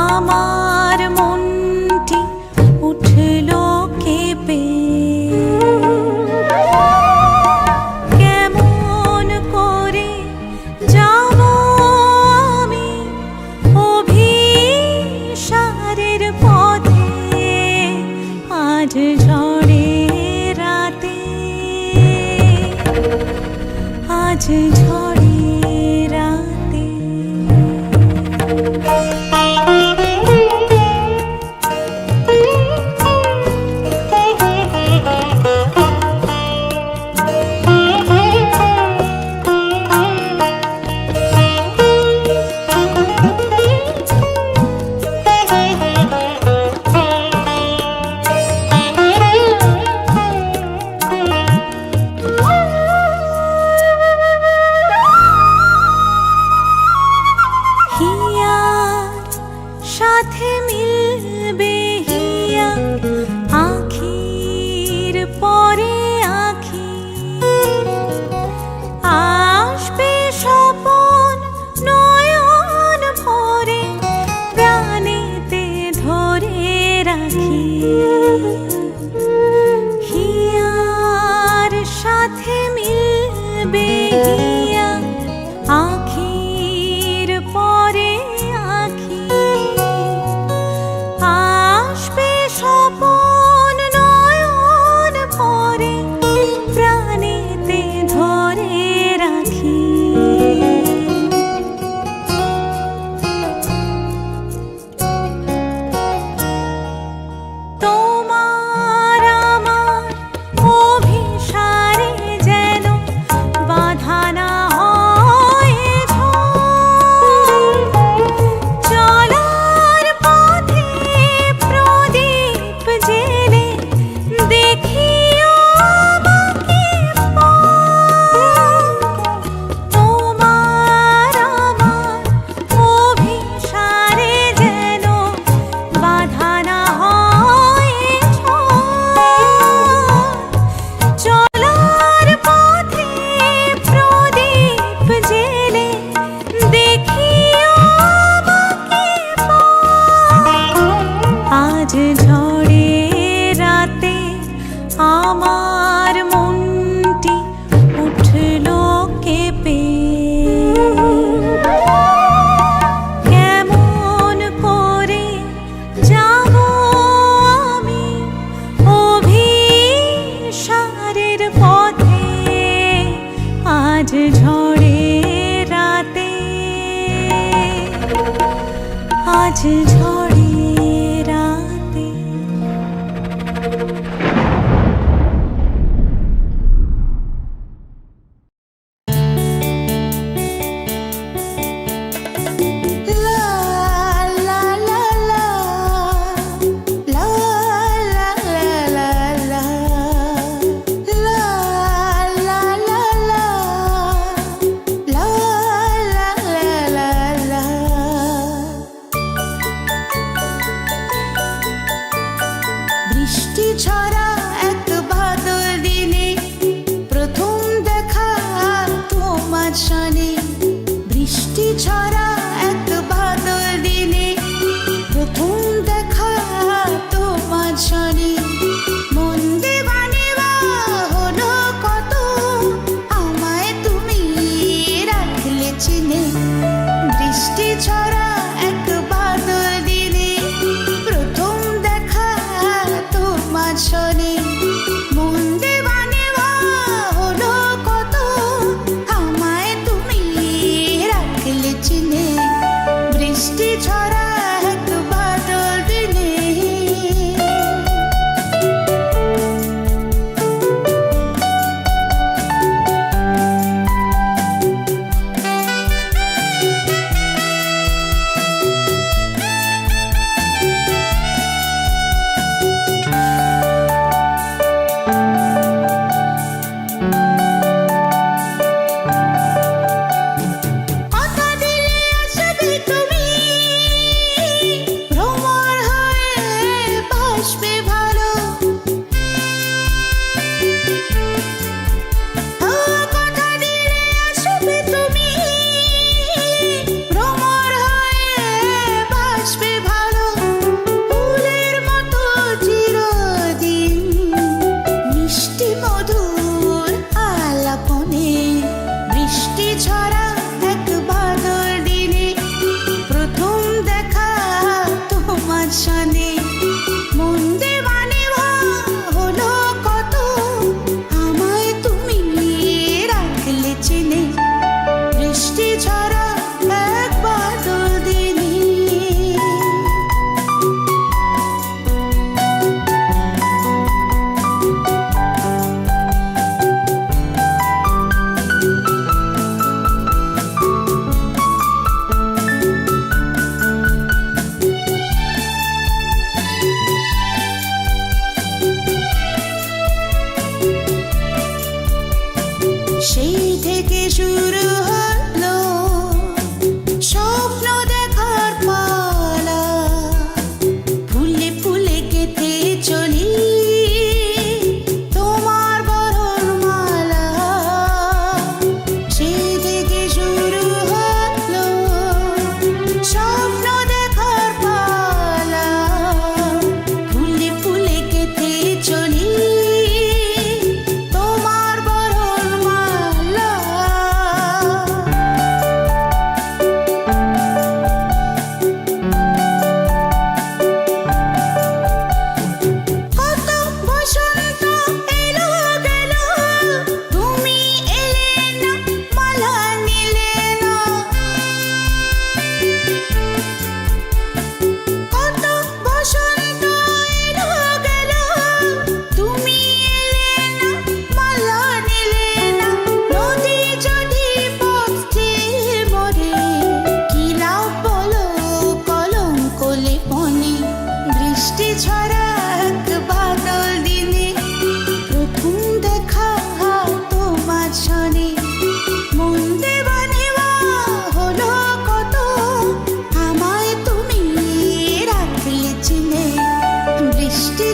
আমার মনটি উঠল কেঁপে। কেমন করে যাব আমি অভিসারের পথে? আজ ঝড়ে রাতে, আজ ঝড়ে রাতে। হিয়ার সাথে মিলবে হিয়া, আখির পরে আখি। আসবে স্বপন নয়ন ভরে, প্রাণেতে ধরে রাখি। হিয়ার সাথে মিলবে হিয়া, আখির পরে আখি। আসবে স্বপন নয়ন ভরে, প্রাণেতে ধরে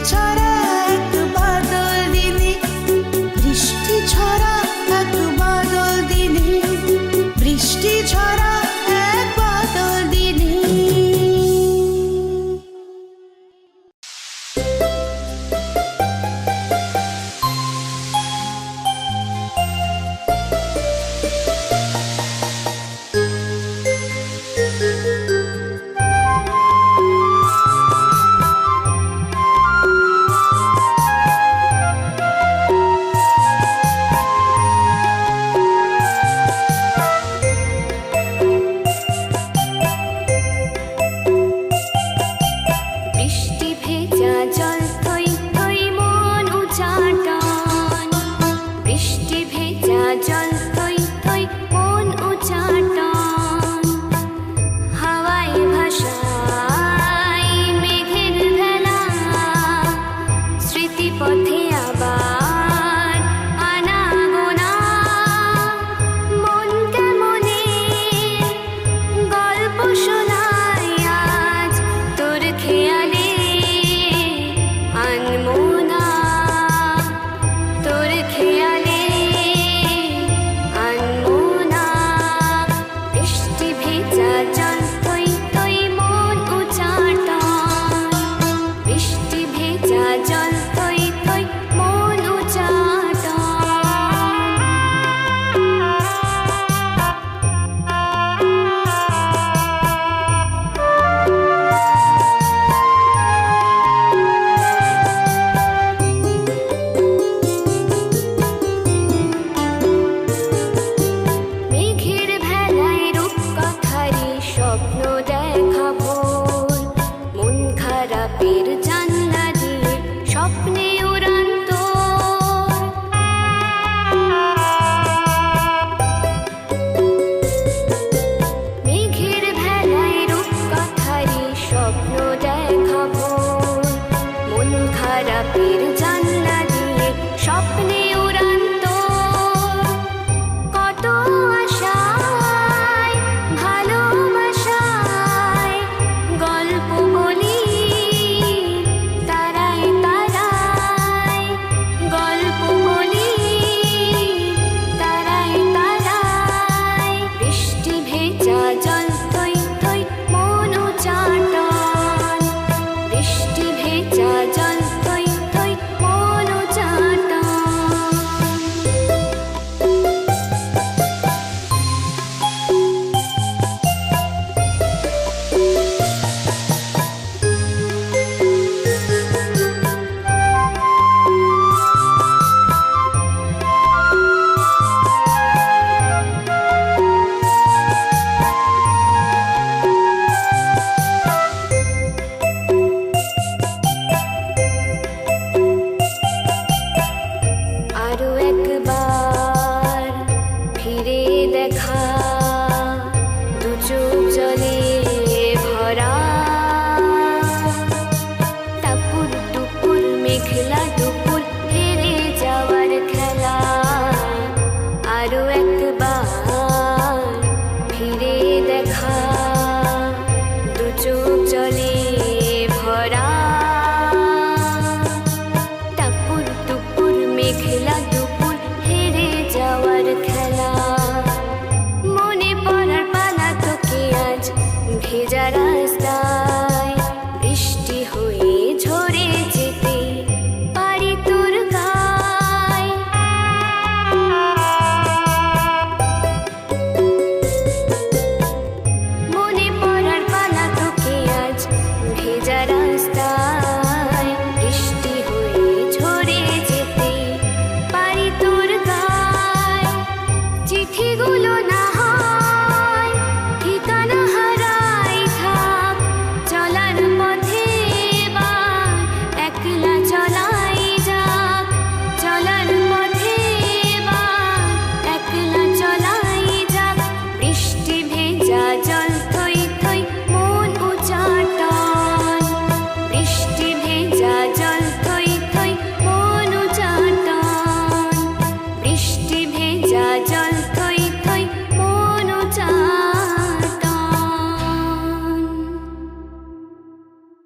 ছড়া এক বাদল দিনে, বৃষ্টি ছড়া এক বাদল দিনে, বৃষ্টি ছড়া এক বাদল দিনে। বৃষ্টি ভেজা জল থই থই মন উচাটন, বৃষ্টি ভেজা জল থই থই মন উচাটন, হাওয়ায় ভাসায় মেঘের ভেলা, স্মৃতিপথে আবার আনাগোনা, মন কেমনে গল্প শোনায় আজ তোর খেয়ালে, আনমোনা তোর খেয়ালে, আনমোনা। বৃষ্টি ভেজা জল থই থই মন উচাটন, বৃষ্টি ভেজা জল থই থই মন উচাটন। মেঘের ভেলায় রূপকথারি স্বপ্ন দেখা ভোর, মন খারাপের জানলা দিয়ে স্বপ্নে উড়ান তোর। মেঘের ভেলায় রূপকথারি স্বপ্ন দেখা ভোর, মন খারাপের জানলা দিয়ে স্বপ্নে উড়ান তোর। কত আশায় ভালোবাসায় গল্প বলি, তারায় তারায় গল্প বলি, তারায় তারায়। বৃষ্টি ভেজা জল থই থই মন উচাটন, বৃষ্টি ভেজা জল